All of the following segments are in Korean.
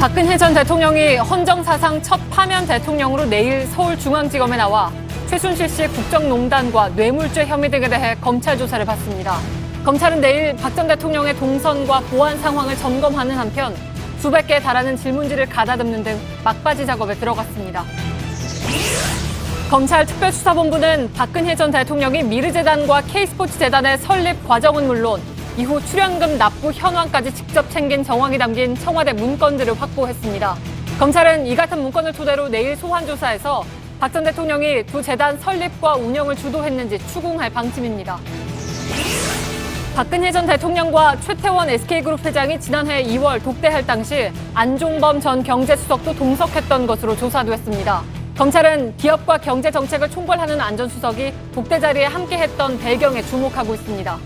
박근혜 전 대통령이 헌정사상 첫 파면 대통령으로 내일 서울중앙지검에 나와 최순실 씨의 국정농단과 뇌물죄 혐의 등에 대해 검찰 조사를 받습니다. 검찰은 내일 박 전 대통령의 동선과 보안 상황을 점검하는 한편 수백 개에 달하는 질문지를 가다듬는 등 막바지 작업에 들어갔습니다. 검찰 특별수사본부는 박근혜 전 대통령이 미르재단과 K스포츠재단의 설립 과정은 물론 이후 출연금 납부 현황까지 직접 챙긴 정황이 담긴 청와대 문건들을 확보했습니다. 검찰은 이 같은 문건을 토대로 내일 소환 조사에서 박 전 대통령이 두 재단 설립과 운영을 주도했는지 추궁할 방침입니다. 박근혜 전 대통령과 최태원 SK그룹 회장이 지난해 2월 독대할 당시 안종범 전 경제수석도 동석했던 것으로 조사됐습니다. 검찰은 기업과 경제정책을 총괄하는 안 전 수석이 독대 자리에 함께했던 배경에 주목하고 있습니다.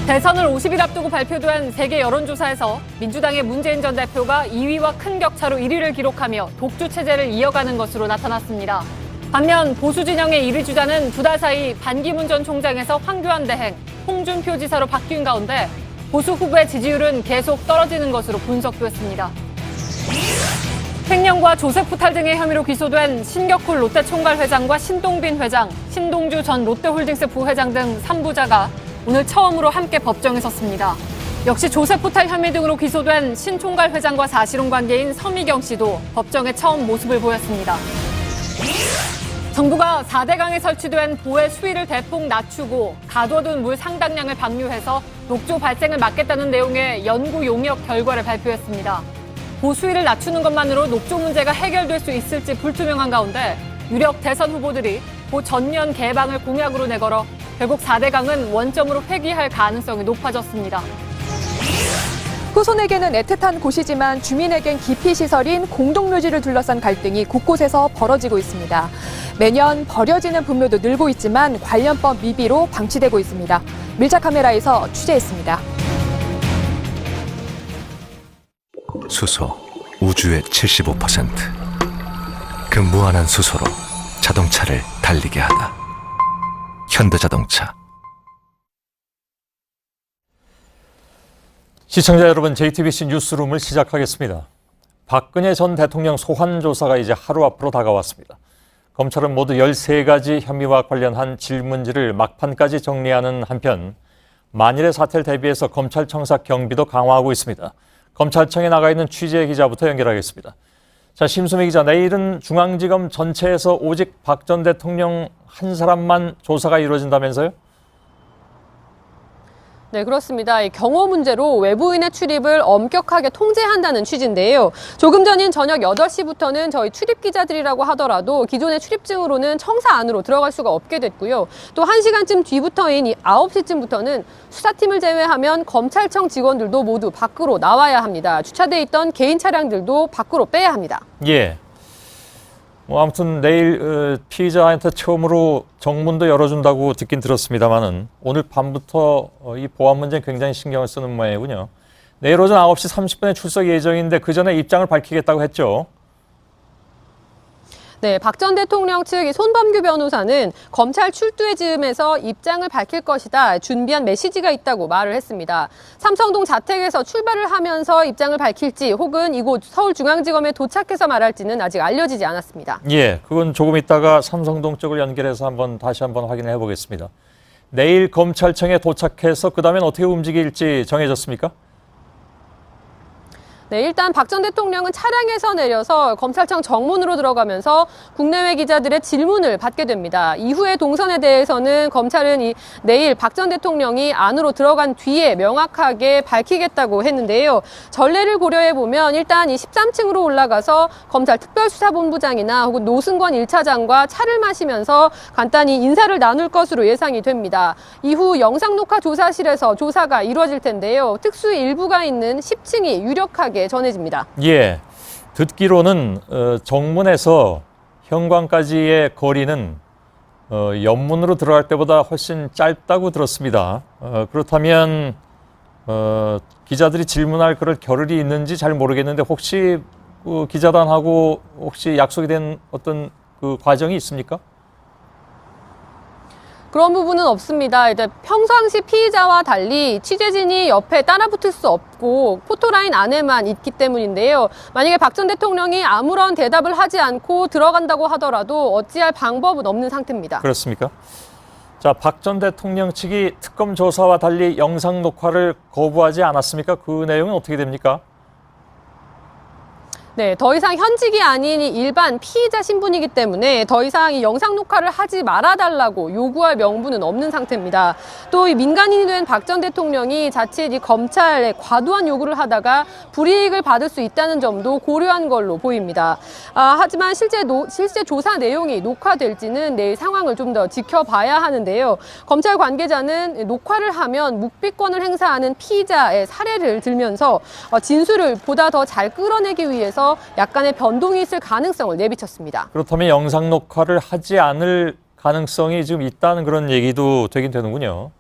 대선을 50일 앞두고 발표된 세계 여론조사에서 민주당의 문재인 전 대표가 2위와 큰 격차로 1위를 기록하며 독주 체제를 이어가는 것으로 나타났습니다. 반면 보수 진영의 1위 주자는 두 달 사이 반기문 전 총장에서 황교안 대행, 홍준표 지사로 바뀐 가운데 보수 후보의 지지율은 계속 떨어지는 것으로 분석됐습니다. 횡령과 조세포탈 등의 혐의로 기소된 신격훈 롯데 총괄 회장과 신동빈 회장, 신동주 전 롯데홀딩스 부회장 등 3부자가 오늘 처음으로 함께 법정에 섰습니다. 역시 조세포탈 혐의 등으로 기소된 신 총괄 회장과 사실혼 관계인 서미경 씨도 법정에 처음 모습을 보였습니다. 정부가 4대강에 설치된 보해 수위를 대폭 낮추고 가둬둔 물 상당량을 방류해서 녹조 발생을 막겠다는 내용의 연구 용역 결과를 발표했습니다. 보수위를 낮추는 것만으로 녹조 문제가 해결될 수 있을지 불투명한 가운데 유력 대선 후보들이 고 전면 개방을 공약으로 내걸어 결국 4대강은 원점으로 회귀할 가능성이 높아졌습니다. 후손에게는 애틋한 곳이지만 주민에겐 기피 시설인 공동묘지를 둘러싼 갈등이 곳곳에서 벌어지고 있습니다. 매년 버려지는 분묘도 늘고 있지만 관련법 미비로 방치되고 있습니다. 밀착 카메라에서 취재했습니다. 수소, 우주의 75%. 그 무한한 수소로 자동차를 달리게 하다. 현대자동차. 시청자 여러분, JTBC 뉴스룸을 시작하겠습니다. 박근혜 전 대통령 소환 조사가 이제 하루 앞으로 다가왔습니다. 검찰은 모두 13가지 혐의와 관련한 질문지를 막판까지 정리하는 한편 만일의 사태를 대비해서 검찰청사 경비도 강화하고 있습니다. 검찰청에 나가 있는 취재 기자부터 연결하겠습니다. 자, 심수미 기자, 내일은 중앙지검 전체에서 오직 박 전 대통령 한 사람만 조사가 이루어진다면서요? 네, 그렇습니다. 이 경호 문제로 외부인의 출입을 엄격하게 통제한다는 취지인데요. 조금 전인 저녁 8시부터는 저희 출입 기자들이라고 하더라도 기존의 출입증으로는 청사 안으로 들어갈 수가 없게 됐고요. 또 1시간쯤 뒤부터인 9시쯤부터는 수사팀을 제외하면 검찰청 직원들도 모두 밖으로 나와야 합니다. 주차돼 있던 개인 차량들도 밖으로 빼야 합니다. 예. 아무튼 내일 피의자한테 처음으로 정문도 열어준다고 듣긴 들었습니다만은 오늘 밤부터 이 보안 문제는 굉장히 신경을 쓰는 모양이군요. 내일 오전 9시 30분에 출석 예정인데 그 전에 입장을 밝히겠다고 했죠. 네, 박 전 대통령 측 손범규 변호사는 검찰 출두의 즈음에서 입장을 밝힐 것이다. 준비한 메시지가 있다고 말을 했습니다. 삼성동 자택에서 출발을 하면서 입장을 밝힐지 혹은 이곳 서울중앙지검에 도착해서 말할지는 아직 알려지지 않았습니다. 예, 그건 조금 있다가 삼성동 쪽을 연결해서 다시 한번 확인해 보겠습니다. 내일 검찰청에 도착해서 그다음엔 어떻게 움직일지 정해졌습니까? 네, 일단 박 전 대통령은 차량에서 내려서 검찰청 정문으로 들어가면서 국내외 기자들의 질문을 받게 됩니다. 이후의 동선에 대해서는 검찰은 내일 박 전 대통령이 안으로 들어간 뒤에 명확하게 밝히겠다고 했는데요. 전례를 고려해 보면 일단 13층으로 올라가서 검찰 특별수사본부장이나 혹은 노승권 1차장과 차를 마시면서 간단히 인사를 나눌 것으로 예상이 됩니다. 이후 영상녹화 조사실에서 조사가 이루어질 텐데요. 특수의 일부가 있는 10층이 유력하게 전해집니다. 예, 듣기로는 정문에서 현관까지의 거리는 옆문으로 들어갈 때보다 훨씬 짧다고 들었습니다. 그렇다면 기자들이 질문할 그럴 겨를이 있는지 잘 모르겠는데 혹시 기자단하고 혹시 약속이 된 어떤 그 과정이 있습니까? 그런 부분은 없습니다. 일단 평상시 피의자와 달리 취재진이 옆에 따라붙을 수 없고 포토라인 안에만 있기 때문인데요. 만약에 박 전 대통령이 아무런 대답을 하지 않고 들어간다고 하더라도 어찌할 방법은 없는 상태입니다. 그렇습니까? 자, 박 전 대통령 측이 특검 조사와 달리 영상 녹화를 거부하지 않았습니까? 그 내용은 어떻게 됩니까? 네, 더 이상 현직이 아닌 이 일반 피의자 신분이기 때문에 더 이상 이 영상 녹화를 하지 말아달라고 요구할 명분은 없는 상태입니다. 또 이 민간인이 된 박 전 대통령이 자칫 이 검찰에 과도한 요구를 하다가 불이익을 받을 수 있다는 점도 고려한 걸로 보입니다. 하지만 실제 조사 내용이 녹화될지는 내일 상황을 좀 더 지켜봐야 하는데요. 검찰 관계자는 녹화를 하면 묵비권을 행사하는 피의자의 사례를 들면서 진술을 보다 더 잘 끌어내기 위해서 약간의 변동이 있을 가능성을 내비쳤습니다. 그렇다면 영상 녹화를 하지 않을 가능성이 지금 있다는 그런 얘기도 되긴 되는군요.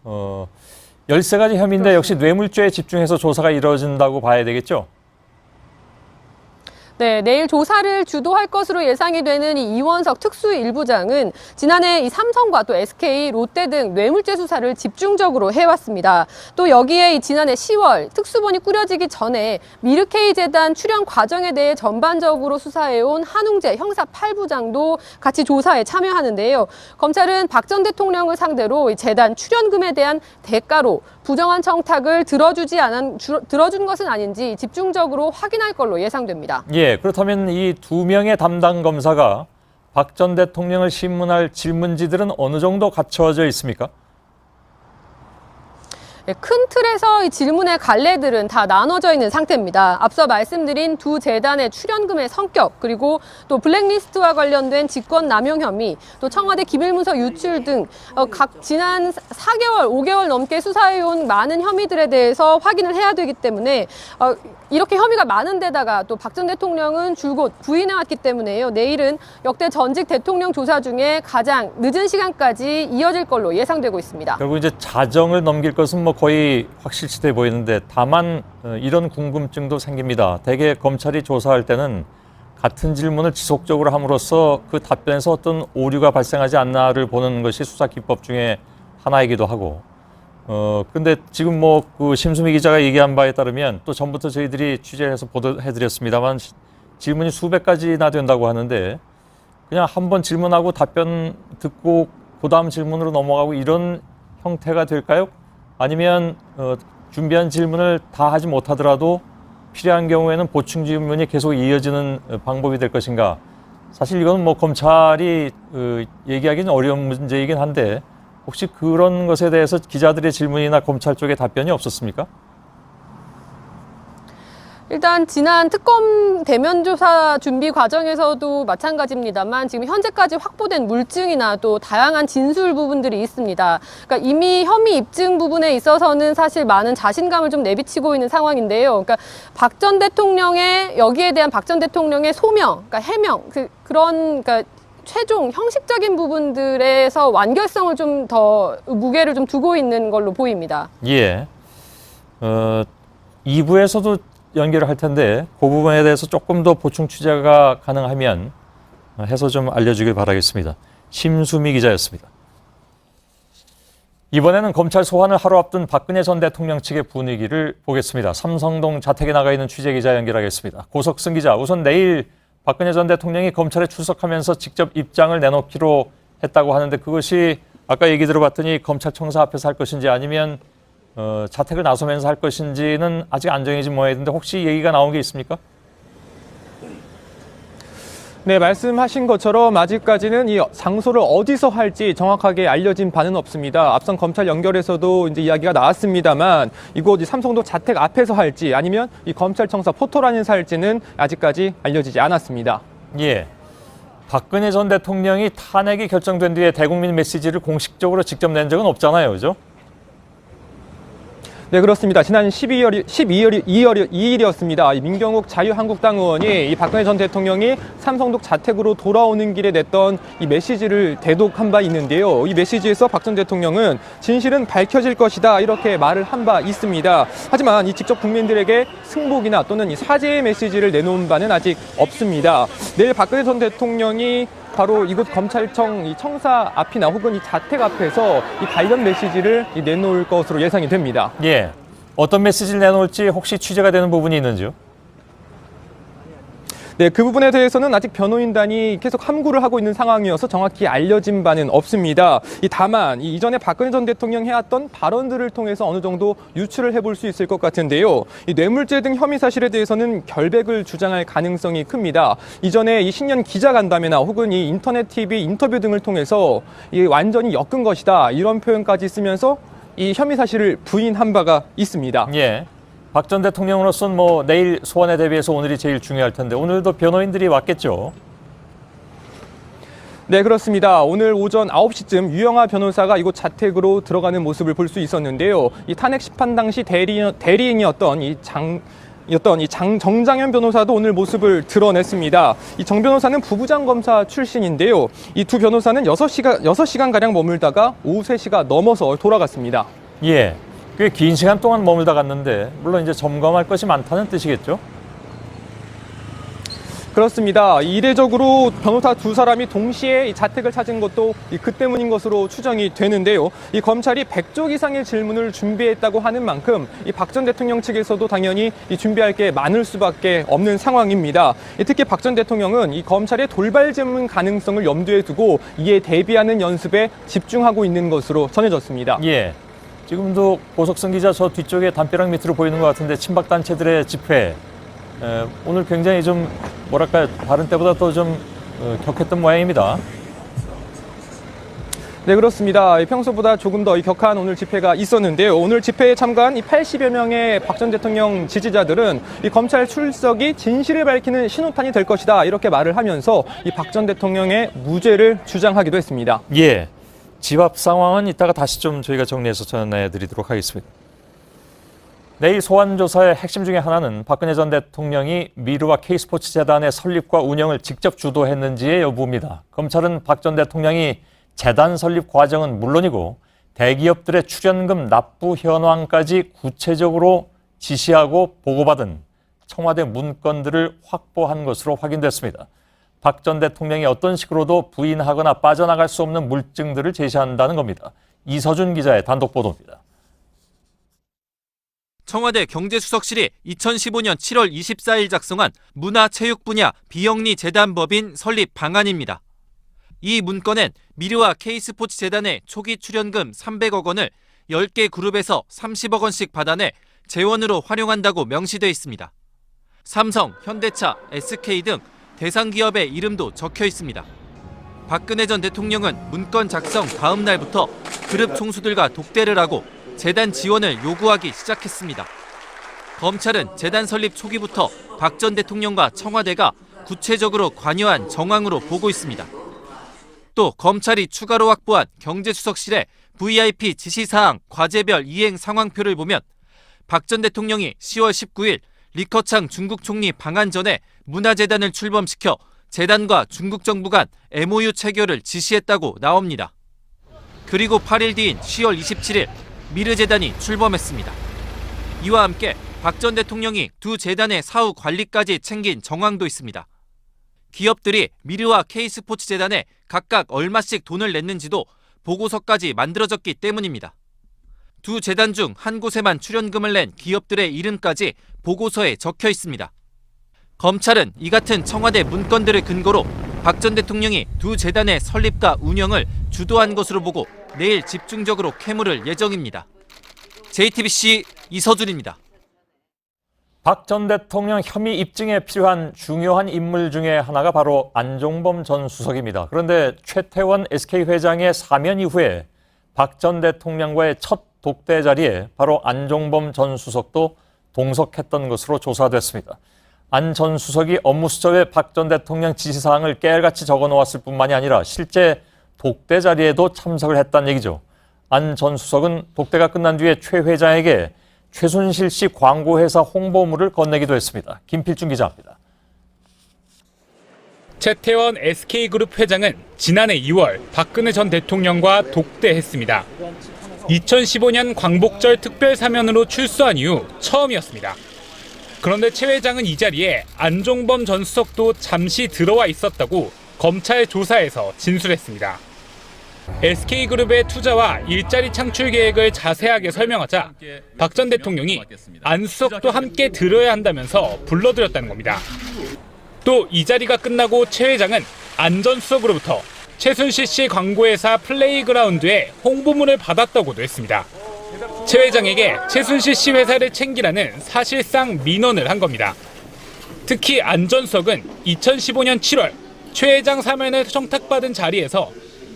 13가지 혐의인데 역시 뇌물죄에 집중해서 조사가 이루어진다고 봐야 되겠죠? 네, 내일 조사를 주도할 것으로 예상이 되는 이 이원석 특수일부장은 지난해 이 삼성과 또 SK, 롯데 등 뇌물죄 수사를 집중적으로 해왔습니다. 또 여기에 이 지난해 10월 특수본이 꾸려지기 전에 미르케이 재단 출연 과정에 대해 전반적으로 수사해온 한웅재 형사 8부장도 같이 조사에 참여하는데요. 검찰은 박 전 대통령을 상대로 이 재단 출연금에 대한 대가로 부정한 청탁을 들어준 것은 아닌지 집중적으로 확인할 걸로 예상됩니다. 예, 그렇다면 이 2명의 담당 검사가 박 전 대통령을 신문할 질문지들은 어느 정도 갖춰져 있습니까? 큰 틀에서 이 질문의 갈래들은 다 나눠져 있는 상태입니다. 앞서 말씀드린 두 재단의 출연금의 성격, 그리고 또 블랙리스트와 관련된 직권 남용 혐의, 또 청와대 기밀문서 유출 등 각 지난 4개월, 5개월 넘게 수사해온 많은 혐의들에 대해서 확인을 해야 되기 때문에 이렇게 혐의가 많은 데다가 또 박 전 대통령은 줄곧 부인해왔기 때문에요. 내일은 역대 전직 대통령 조사 중에 가장 늦은 시간까지 이어질 걸로 예상되고 있습니다. 결국 이제 자정을 넘길 것은 뭐 거의 확실시돼 보이는데 다만 이런 궁금증도 생깁니다. 대개 검찰이 조사할 때는 같은 질문을 지속적으로 함으로써 그 답변에서 어떤 오류가 발생하지 않나를 보는 것이 수사 기법 중에 하나이기도 하고 근데 지금 뭐 그 심수미 기자가 얘기한 바에 따르면 또 전부터 저희들이 취재해서 보도해드렸습니다만 질문이 수백 가지나 된다고 하는데 그냥 한번 질문하고 답변 듣고 그 다음 질문으로 넘어가고 이런 형태가 될까요? 아니면 준비한 질문을 다 하지 못하더라도 필요한 경우에는 보충 질문이 계속 이어지는 방법이 될 것인가? 사실 이건 뭐 검찰이 얘기하기는 어려운 문제이긴 한데 혹시 그런 것에 대해서 기자들의 질문이나 검찰 쪽의 답변이 없었습니까? 일단 지난 특검 대면 조사 준비 과정에서도 마찬가지입니다만 지금 현재까지 확보된 물증이나 또 다양한 진술 부분들이 있습니다. 그러니까 이미 혐의 입증 부분에 있어서는 사실 많은 자신감을 좀 내비치고 있는 상황인데요. 그러니까 박 전 대통령의 여기에 대한 박 전 대통령의 소명, 그러니까 해명, 그러니까 최종 형식적인 부분들에서 완결성을 좀 더 무게를 좀 두고 있는 걸로 보입니다. 예. 2부에서도 연결을 할 텐데 그 부분에 대해서 조금 더 보충 취재가 가능하면 해서 좀 알려주길 바라겠습니다. 심수미 기자였습니다. 이번에는 검찰 소환을 하루 앞둔 박근혜 전 대통령 측의 분위기를 보겠습니다. 삼성동 자택에 나가 있는 취재기자 연결하겠습니다. 고석승 기자, 우선 내일 박근혜 전 대통령이 검찰에 출석하면서 직접 입장을 내놓기로 했다고 하는데 그것이 아까 얘기 들어봤더니 검찰청사 앞에서 할 것인지 아니면 자택을 나서면서 할 것인지는 아직 안 정해진 모양인데 혹시 얘기가 나온 게 있습니까? 네, 말씀하신 것처럼 아직까지는 이 장소를 어디서 할지 정확하게 알려진 바는 없습니다. 앞선 검찰 연결에서도 이제 이야기가 나왔습니다만 이곳 삼성동 자택 앞에서 할지 아니면 이 검찰청사 포토라인에서 할지는 아직까지 알려지지 않았습니다. 예. 박근혜 전 대통령이 탄핵이 결정된 뒤에 대국민 메시지를 공식적으로 직접 낸 적은 없잖아요, 그죠? 네, 그렇습니다. 지난 2일이었습니다. 민경욱 자유한국당 의원이 이 박근혜 전 대통령이 삼성동 자택으로 돌아오는 길에 냈던 이 메시지를 대독한 바 있는데요. 이 메시지에서 박 전 대통령은 진실은 밝혀질 것이다 이렇게 말을 한 바 있습니다. 하지만 이 직접 국민들에게 승복이나 또는 이 사죄의 메시지를 내놓은 바는 아직 없습니다. 내일 박근혜 전 대통령이 바로 이곳 검찰청 이 청사 앞이나 혹은 이 자택 앞에서 이 관련 메시지를 내놓을 것으로 예상이 됩니다. 예. 어떤 메시지를 내놓을지 혹시 취재가 되는 부분이 있는지요? 네, 그 부분에 대해서는 아직 변호인단이 계속 함구를 하고 있는 상황이어서 정확히 알려진 바는 없습니다. 다만 이전에 박근혜 전 대통령 해왔던 발언들을 통해서 어느 정도 유추를 해볼 수 있을 것 같은데요. 이 뇌물죄 등 혐의 사실에 대해서는 결백을 주장할 가능성이 큽니다. 이전에 이 신년 기자간담회나 혹은 이 인터넷 TV 인터뷰 등을 통해서 완전히 엮은 것이다 이런 표현까지 쓰면서 이 혐의 사실을 부인한 바가 있습니다. 예. 박 전 대통령으로서는 내일 소환에 대비해서 오늘이 제일 중요할 텐데 오늘도 변호인들이 왔겠죠? 네, 그렇습니다. 오늘 오전 9시쯤 유영하 변호사가 이곳 자택으로 들어가는 모습을 볼 수 있었는데요. 이 탄핵 심판 당시 대리인이었던 정장현 변호사도 오늘 모습을 드러냈습니다. 이 정 변호사는 부부장 검사 출신인데요. 이 두 변호사는 6시간가량 머물다가 오후 3시가 넘어서 돌아갔습니다. 예. 꽤 긴 시간 동안 머물다 갔는데 물론 이제 점검할 것이 많다는 뜻이겠죠? 그렇습니다. 이례적으로 변호사 두 사람이 동시에 이 자택을 찾은 것도 그 때문인 것으로 추정이 되는데요. 이 검찰이 100쪽 이상의 질문을 준비했다고 하는 만큼 이 박 전 대통령 측에서도 당연히 준비할 게 많을 수밖에 없는 상황입니다. 특히 박 전 대통령은 이 검찰의 돌발 질문 가능성을 염두에 두고 이에 대비하는 연습에 집중하고 있는 것으로 전해졌습니다. 예. 지금도 고석성 기자 저 뒤쪽에 담벼락 밑으로 보이는 것 같은데 친박단체들의 집회 오늘 굉장히 좀 다른 때보다 더 좀 격했던 모양입니다. 네, 그렇습니다. 평소보다 조금 더 격한 오늘 집회가 있었는데요. 오늘 집회에 참가한 이 80여 명의 박 전 대통령 지지자들은 이 검찰 출석이 진실을 밝히는 신호탄이 될 것이다 이렇게 말을 하면서 이 박 전 대통령의 무죄를 주장하기도 했습니다. 예. 집 앞 상황은 이따가 다시 좀 저희가 정리해서 전해드리도록 하겠습니다. 내일 소환 조사의 핵심 중에 하나는 박근혜 전 대통령이 미르와 K스포츠 재단의 설립과 운영을 직접 주도했는지의 여부입니다. 검찰은 박 전 대통령이 재단 설립 과정은 물론이고 대기업들의 출연금 납부 현황까지 구체적으로 지시하고 보고받은 청와대 문건들을 확보한 것으로 확인됐습니다. 박 전 대통령이 어떤 식으로도 부인하거나 빠져나갈 수 없는 물증들을 제시한다는 겁니다. 이서준 기자의 단독 보도입니다. 청와대 경제수석실이 2015년 7월 24일 작성한 문화체육 분야 비영리 재단법인 설립 방안입니다. 이 문건엔 미르와 K스포츠 재단의 초기 출연금 300억 원을 10개 그룹에서 30억 원씩 받아내 재원으로 활용한다고 명시되어 있습니다. 삼성, 현대차, SK 등 대상 기업의 이름도 적혀 있습니다. 박근혜 전 대통령은 문건 작성 다음 날부터 그룹 총수들과 독대를 하고 재단 지원을 요구하기 시작했습니다. 검찰은 재단 설립 초기부터 박 전 대통령과 청와대가 구체적으로 관여한 정황으로 보고 있습니다. 또 검찰이 추가로 확보한 경제수석실의 VIP 지시사항 과제별 이행 상황표를 보면 박 전 대통령이 10월 19일 리커창 중국 총리 방한 전에 문화재단을 출범시켜 재단과 중국 정부 간 MOU 체결을 지시했다고 나옵니다. 그리고 8일 뒤인 10월 27일 미르재단이 출범했습니다. 이와 함께 박 전 대통령이 두 재단의 사후 관리까지 챙긴 정황도 있습니다. 기업들이 미르와 K스포츠 재단에 각각 얼마씩 돈을 냈는지도 보고서까지 만들어졌기 때문입니다. 두 재단 중 한 곳에만 출연금을 낸 기업들의 이름까지 보고서에 적혀 있습니다. 검찰은 이 같은 청와대 문건들을 근거로 박 전 대통령이 두 재단의 설립과 운영을 주도한 것으로 보고 내일 집중적으로 캐물을 예정입니다. JTBC 이서준입니다. 박 전 대통령 혐의 입증에 필요한 중요한 인물 중에 하나가 바로 안종범 전 수석입니다. 그런데 최태원 SK회장의 사면 이후에 박 전 대통령과의 첫 독대 자리에 바로 안종범 전 수석도 동석했던 것으로 조사됐습니다. 안 전 수석이 업무 수첩에 박 전 대통령 지시사항을 깨알같이 적어놓았을 뿐만이 아니라 실제 독대 자리에도 참석을 했다는 얘기죠. 안 전 수석은 독대가 끝난 뒤에 최 회장에게 최순실 씨 광고회사 홍보물을 건네기도 했습니다. 김필중 기자입니다. 최태원 SK그룹 회장은 지난해 2월 박근혜 전 대통령과 독대했습니다. 2015년 광복절 특별 사면으로 출소한 이후 처음이었습니다. 그런데 최 회장은 이 자리에 안종범 전 수석도 잠시 들어와 있었다고 검찰 조사에서 진술했습니다. SK그룹의 투자와 일자리 창출 계획을 자세하게 설명하자 박 전 대통령이 안수석도 함께 들어야 한다면서 불러들였다는 겁니다. 또 이 자리가 끝나고 최 회장은 안전수석으로부터 최순실 씨 광고회사 플레이그라운드에 홍보문을 받았다고도 했습니다. 최 회장에게 최순실 씨 회사를 챙기라는 사실상 민원을 한 겁니다. 특히 안전수석은 2015년 7월 최 회장 사면을 청탁받은 자리에서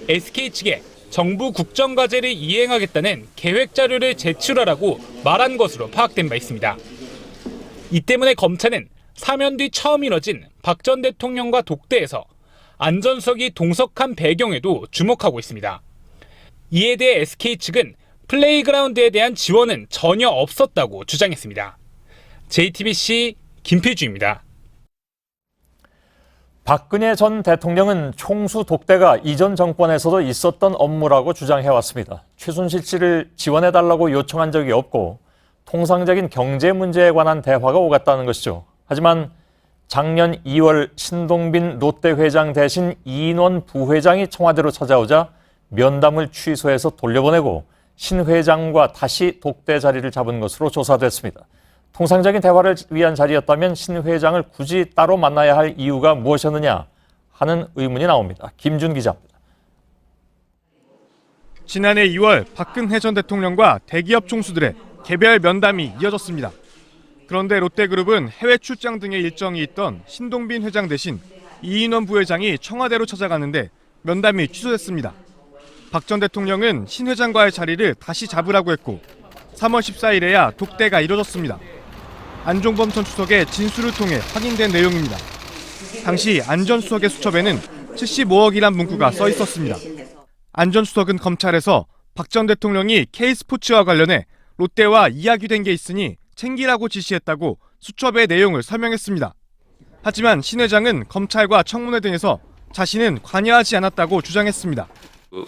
SK 측에 정부 국정과제를 이행하겠다는 계획 자료를 제출하라고 말한 것으로 파악된 바 있습니다. 이 때문에 검찰은 사면 뒤 처음 이뤄진 박 전 대통령과 독대에서 안전수석이 동석한 배경에도 주목하고 있습니다. 이에 대해 SK 측은 플레이그라운드에 대한 지원은 전혀 없었다고 주장했습니다. JTBC 김필주입니다. 박근혜 전 대통령은 총수 독대가 이전 정권에서도 있었던 업무라고 주장해왔습니다. 최순실 씨를 지원해달라고 요청한 적이 없고 통상적인 경제 문제에 관한 대화가 오갔다는 것이죠. 하지만 작년 2월 신동빈 롯데 회장 대신 이인원 부회장이 청와대로 찾아오자 면담을 취소해서 돌려보내고 신 회장과 다시 독대 자리를 잡은 것으로 조사됐습니다. 통상적인 대화를 위한 자리였다면 신 회장을 굳이 따로 만나야 할 이유가 무엇이었느냐 하는 의문이 나옵니다. 김준 기자입니다. 지난해 2월 박근혜 전 대통령과 대기업 총수들의 개별 면담이 이어졌습니다. 그런데 롯데그룹은 해외 출장 등의 일정이 있던 신동빈 회장 대신 이인원 부회장이 청와대로 찾아갔는데 면담이 취소됐습니다. 박 전 대통령은 신 회장과의 자리를 다시 잡으라고 했고 3월 14일에야 독대가 이뤄졌습니다. 안종범 전 수석의 진술을 통해 확인된 내용입니다. 당시 안 전 수석의 수첩에는 75억이란 문구가 써 있었습니다. 안 전 수석은 검찰에서 박 전 대통령이 K스포츠와 관련해 롯데와 이야기된 게 있으니 챙기라고 지시했다고 수첩의 내용을 설명했습니다. 하지만 신 회장은 검찰과 청문회 등에서 자신은 관여하지 않았다고 주장했습니다.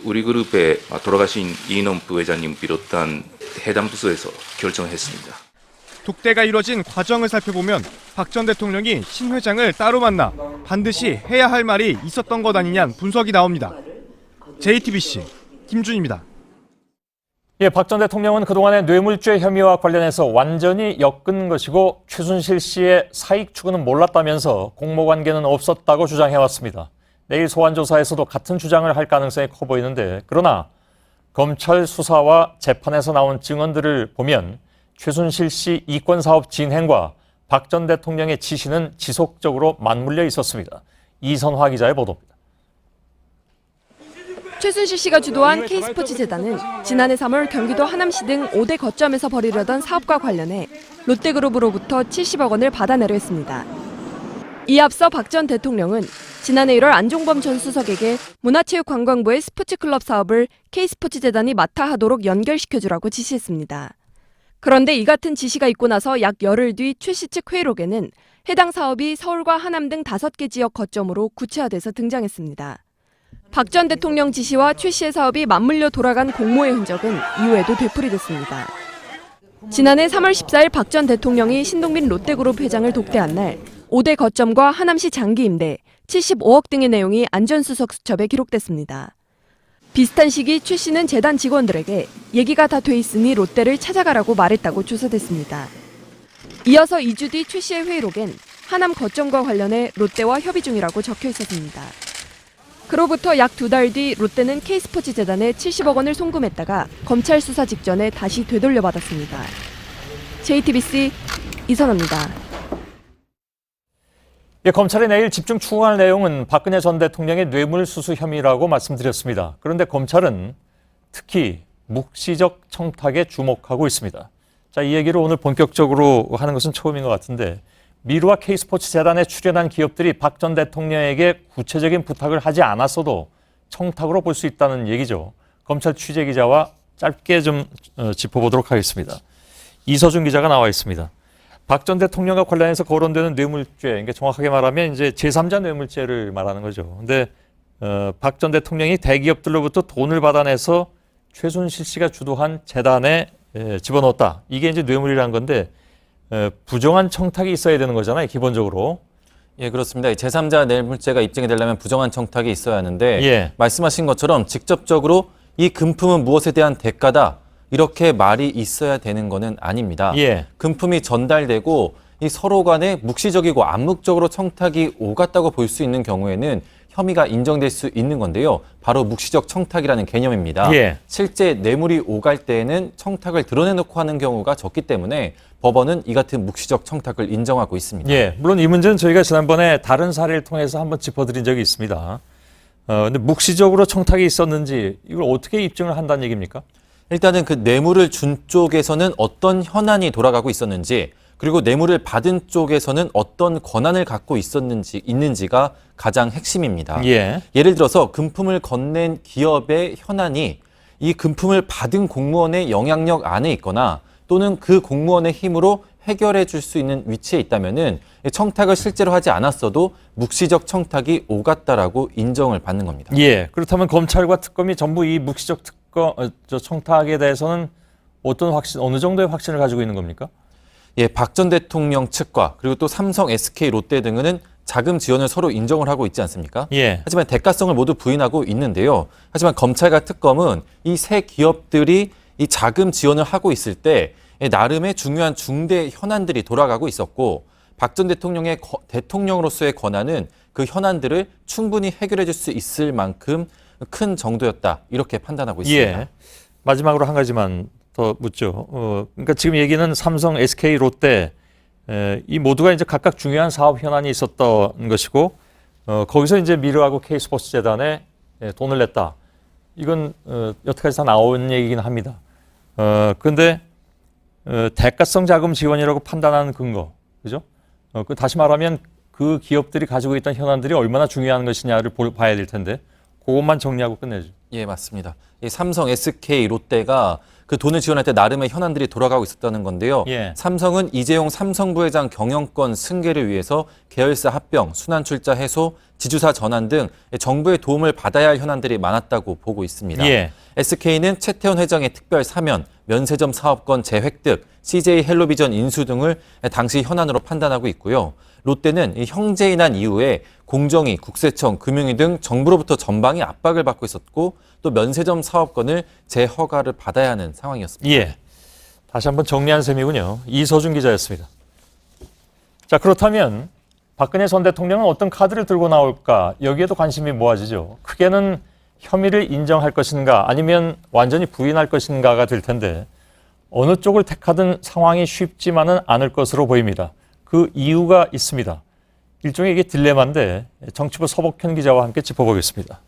우리 그룹에 돌아가신 이인원 부회장님 비롯한 해당 부서에서 결정했습니다. 독대가 이뤄진 과정을 살펴보면 박 전 대통령이 신 회장을 따로 만나 반드시 해야 할 말이 있었던 것 아니냐는 분석이 나옵니다. JTBC 김준입니다. 예, 박 전 대통령은 그동안의 뇌물죄 혐의와 관련해서 완전히 엮은 것이고 최순실 씨의 사익 추구는 몰랐다면서 공모관계는 없었다고 주장해왔습니다. 내일 소환조사에서도 같은 주장을 할 가능성이 커 보이는데 그러나 검찰 수사와 재판에서 나온 증언들을 보면 최순실 씨 이권사업 진행과 박 전 대통령의 지시는 지속적으로 맞물려 있었습니다. 이선화 기자의 보도입니다. 최순실 씨가 주도한 K스포츠 재단은 지난해 3월 경기도 하남시 등 5대 거점에서 벌이려던 사업과 관련해 롯데그룹으로부터 70억 원을 받아내려 했습니다. 이에 앞서 박 전 대통령은 지난해 1월 안종범 전 수석에게 문화체육관광부의 스포츠클럽 사업을 K스포츠 재단이 맡아 하도록 연결시켜주라고 지시했습니다. 그런데 이 같은 지시가 있고 나서 약 열흘 뒤 최 씨 측 회의록에는 해당 사업이 서울과 하남 등 5개 지역 거점으로 구체화돼서 등장했습니다. 박 전 대통령 지시와 최 씨의 사업이 맞물려 돌아간 공모의 흔적은 이후에도 되풀이됐습니다. 지난해 3월 14일 박 전 대통령이 신동빈 롯데그룹 회장을 독대한 날 5대 거점과 하남시 장기 임대, 75억 등의 내용이 안전수석 수첩에 기록됐습니다. 비슷한 시기 최 씨는 재단 직원들에게 얘기가 다 돼 있으니 롯데를 찾아가라고 말했다고 조사됐습니다. 이어서 2주 뒤 최 씨의 회의록엔 하남 거점과 관련해 롯데와 협의 중이라고 적혀 있었습니다. 그로부터 약 2달 뒤 롯데는 K스포츠 재단에 70억 원을 송금했다가 검찰 수사 직전에 다시 되돌려받았습니다. JTBC 이선화입니다. 예, 검찰이 내일 집중 추궁할 내용은 박근혜 전 대통령의 뇌물수수 혐의라고 말씀드렸습니다. 그런데 검찰은 특히 묵시적 청탁에 주목하고 있습니다. 자, 이 얘기를 오늘 본격적으로 하는 것은 처음인 것 같은데 미르와 K스포츠 재단에 출연한 기업들이 박 전 대통령에게 구체적인 부탁을 하지 않았어도 청탁으로 볼 수 있다는 얘기죠. 검찰 취재기자와 짧게 좀 짚어보도록 하겠습니다. 이서준 기자가 나와 있습니다. 박 전 대통령과 관련해서 거론되는 뇌물죄, 그러니까 정확하게 말하면 이제 제3자 뇌물죄를 말하는 거죠. 근데 박 전 대통령이 대기업들로부터 돈을 받아내서 최순실 씨가 주도한 재단에 집어넣었다. 이게 이제 뇌물이라는 건데 부정한 청탁이 있어야 되는 거잖아요, 기본적으로. 예, 그렇습니다. 제3자 뇌물죄가 입증이 되려면 부정한 청탁이 있어야 하는데 예. 말씀하신 것처럼 직접적으로 이 금품은 무엇에 대한 대가다 이렇게 말이 있어야 되는 것은 아닙니다. 예. 금품이 전달되고 이 서로 간에 묵시적이고 암묵적으로 청탁이 오갔다고 볼 수 있는 경우에는 혐의가 인정될 수 있는 건데요. 바로 묵시적 청탁이라는 개념입니다. 예. 실제 뇌물이 오갈 때에는 청탁을 드러내놓고 하는 경우가 적기 때문에 법원은 이 같은 묵시적 청탁을 인정하고 있습니다. 예, 물론 이 문제는 저희가 지난번에 다른 사례를 통해서 한번 짚어드린 적이 있습니다. 근데 묵시적으로 청탁이 있었는지 이걸 어떻게 입증을 한다는 얘기입니까? 일단은 그 뇌물을 준 쪽에서는 어떤 현안이 돌아가고 있었는지 그리고 뇌물을 받은 쪽에서는 어떤 권한을 갖고 있는지가 가장 핵심입니다. 예. 예를 들어서 금품을 건넨 기업의 현안이 이 금품을 받은 공무원의 영향력 안에 있거나 또는 그 공무원의 힘으로 해결해 줄 수 있는 위치에 있다면은 청탁을 실제로 하지 않았어도 묵시적 청탁이 오갔다라고 인정을 받는 겁니다. 예. 그렇다면 검찰과 특검이 전부 이 묵시적 청탁에 대해서는 어느 정도의 확신을 가지고 있는 겁니까? 예, 박 전 대통령 측과 그리고 또 삼성, SK, 롯데 등은 자금 지원을 서로 인정을 하고 있지 않습니까? 예. 하지만 대가성을 모두 부인하고 있는데요. 하지만 검찰과 특검은 이 세 기업들이 이 자금 지원을 하고 있을 때 나름의 중요한 중대 현안들이 돌아가고 있었고 박 전 대통령의 대통령으로서의 권한은 그 현안들을 충분히 해결해 줄 수 있을 만큼 큰 정도였다. 이렇게 판단하고 있습니다. 예. 마지막으로 한 가지만 더 묻죠. 그러니까 지금 얘기는 삼성, SK, 롯데 이 모두가 이제 각각 중요한 사업 현안이 있었던 것이고 거기서 이제 미르하고 K스포츠재단에 돈을 냈다. 이건 여태까지 다 나온 얘기긴 합니다. 그런데 대가성 자금 지원이라고 판단하는 근거, 그죠? 다시 말하면 그 기업들이 가지고 있던 현안들이 얼마나 중요한 것이냐를 봐야 될 텐데 그것만 정리하고 끝내죠. 예, 맞습니다. 이 삼성, SK, 롯데가 그 돈을 지원할 때 나름의 현안들이 돌아가고 있었다는 건데요. 예. 삼성은 이재용 삼성 부회장 경영권 승계를 위해서 계열사 합병, 순환출자 해소, 지주사 전환 등 정부의 도움을 받아야 할 현안들이 많았다고 보고 있습니다. 예. SK는 최태원 회장의 특별 사면, 면세점 사업권 재획득, CJ 헬로비전 인수 등을 당시 현안으로 판단하고 있고요. 롯데는 이 형제인한 이후에 공정위, 국세청, 금융위 등 정부로부터 전방위 압박을 받고 있었고 또 면세점 사업권을 재허가를 받아야 하는 상황이었습니다. 예. 다시 한번 정리한 셈이군요. 이서준 기자였습니다. 자, 그렇다면 박근혜 전 대통령은 어떤 카드를 들고 나올까? 여기에도 관심이 모아지죠. 크게는 혐의를 인정할 것인가 아니면 완전히 부인할 것인가가 될 텐데 어느 쪽을 택하든 상황이 쉽지만은 않을 것으로 보입니다. 그 이유가 있습니다. 일종의 이게 딜레마인데 정치부 서복현 기자와 함께 짚어보겠습니다.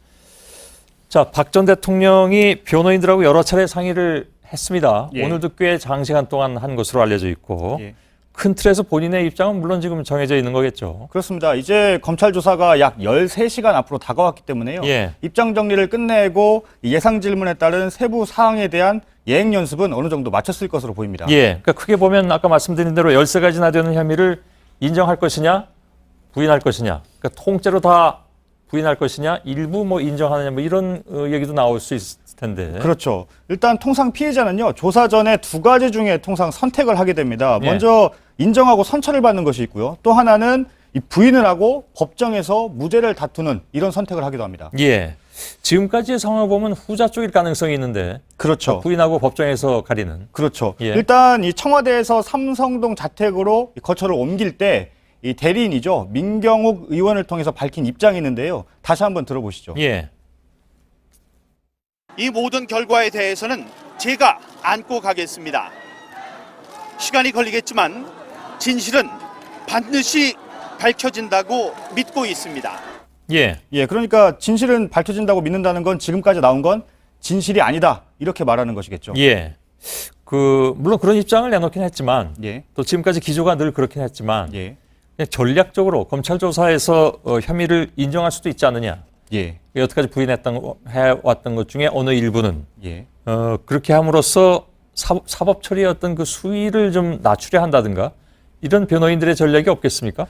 자, 박 전 대통령이 변호인들하고 여러 차례 상의를 했습니다. 예. 오늘도 꽤 장시간 동안 한 것으로 알려져 있고 예. 큰 틀에서 본인의 입장은 물론 지금 정해져 있는 거겠죠. 그렇습니다. 이제 검찰 조사가 약 13시간 앞으로 다가왔기 때문에요. 예. 입장 정리를 끝내고 예상 질문에 따른 세부 사항에 대한 예행 연습은 어느 정도 마쳤을 것으로 보입니다. 예, 그러니까 크게 보면 아까 말씀드린 대로 13가지나 되는 혐의를 인정할 것이냐, 부인할 것이냐, 그러니까 통째로 다 부인할 것이냐, 일부 뭐 인정하느냐, 뭐 이런 얘기도 나올 수 있을 텐데. 그렇죠. 일단 통상 피해자는요, 조사 전에 두 가지 중에 통상 선택을 하게 됩니다. 예. 먼저 인정하고 선처를 받는 것이 있고요. 또 하나는 이 부인을 하고 법정에서 무죄를 다투는 이런 선택을 하기도 합니다. 예. 지금까지의 상황을 보면 후자 쪽일 가능성이 있는데. 그렇죠. 부인하고 법정에서 가리는. 그렇죠. 예. 일단 이 청와대에서 삼성동 자택으로 이 거처를 옮길 때 이 대리인이죠. 민경욱 의원을 통해서 밝힌 입장이 있는데요. 다시 한번 들어보시죠. 예. 이 모든 결과에 대해서는 제가 안고 가겠습니다. 시간이 걸리겠지만 진실은 반드시 밝혀진다고 믿고 있습니다. 예. 예, 그러니까 진실은 밝혀진다고 믿는다는 건 지금까지 나온 건 진실이 아니다. 이렇게 말하는 것이겠죠. 예. 물론 그런 입장을 내놓긴 했지만 예. 또 지금까지 기조가 늘 그렇긴 했지만 예. 그냥 전략적으로 검찰 조사에서 혐의를 인정할 수도 있지 않느냐. 예. 여태까지 해왔던 것 중에 어느 일부는 예. 그렇게 함으로써 사법 처리의 어떤 그 수위를 좀 낮추려 한다든가 이런 변호인들의 전략이 없겠습니까?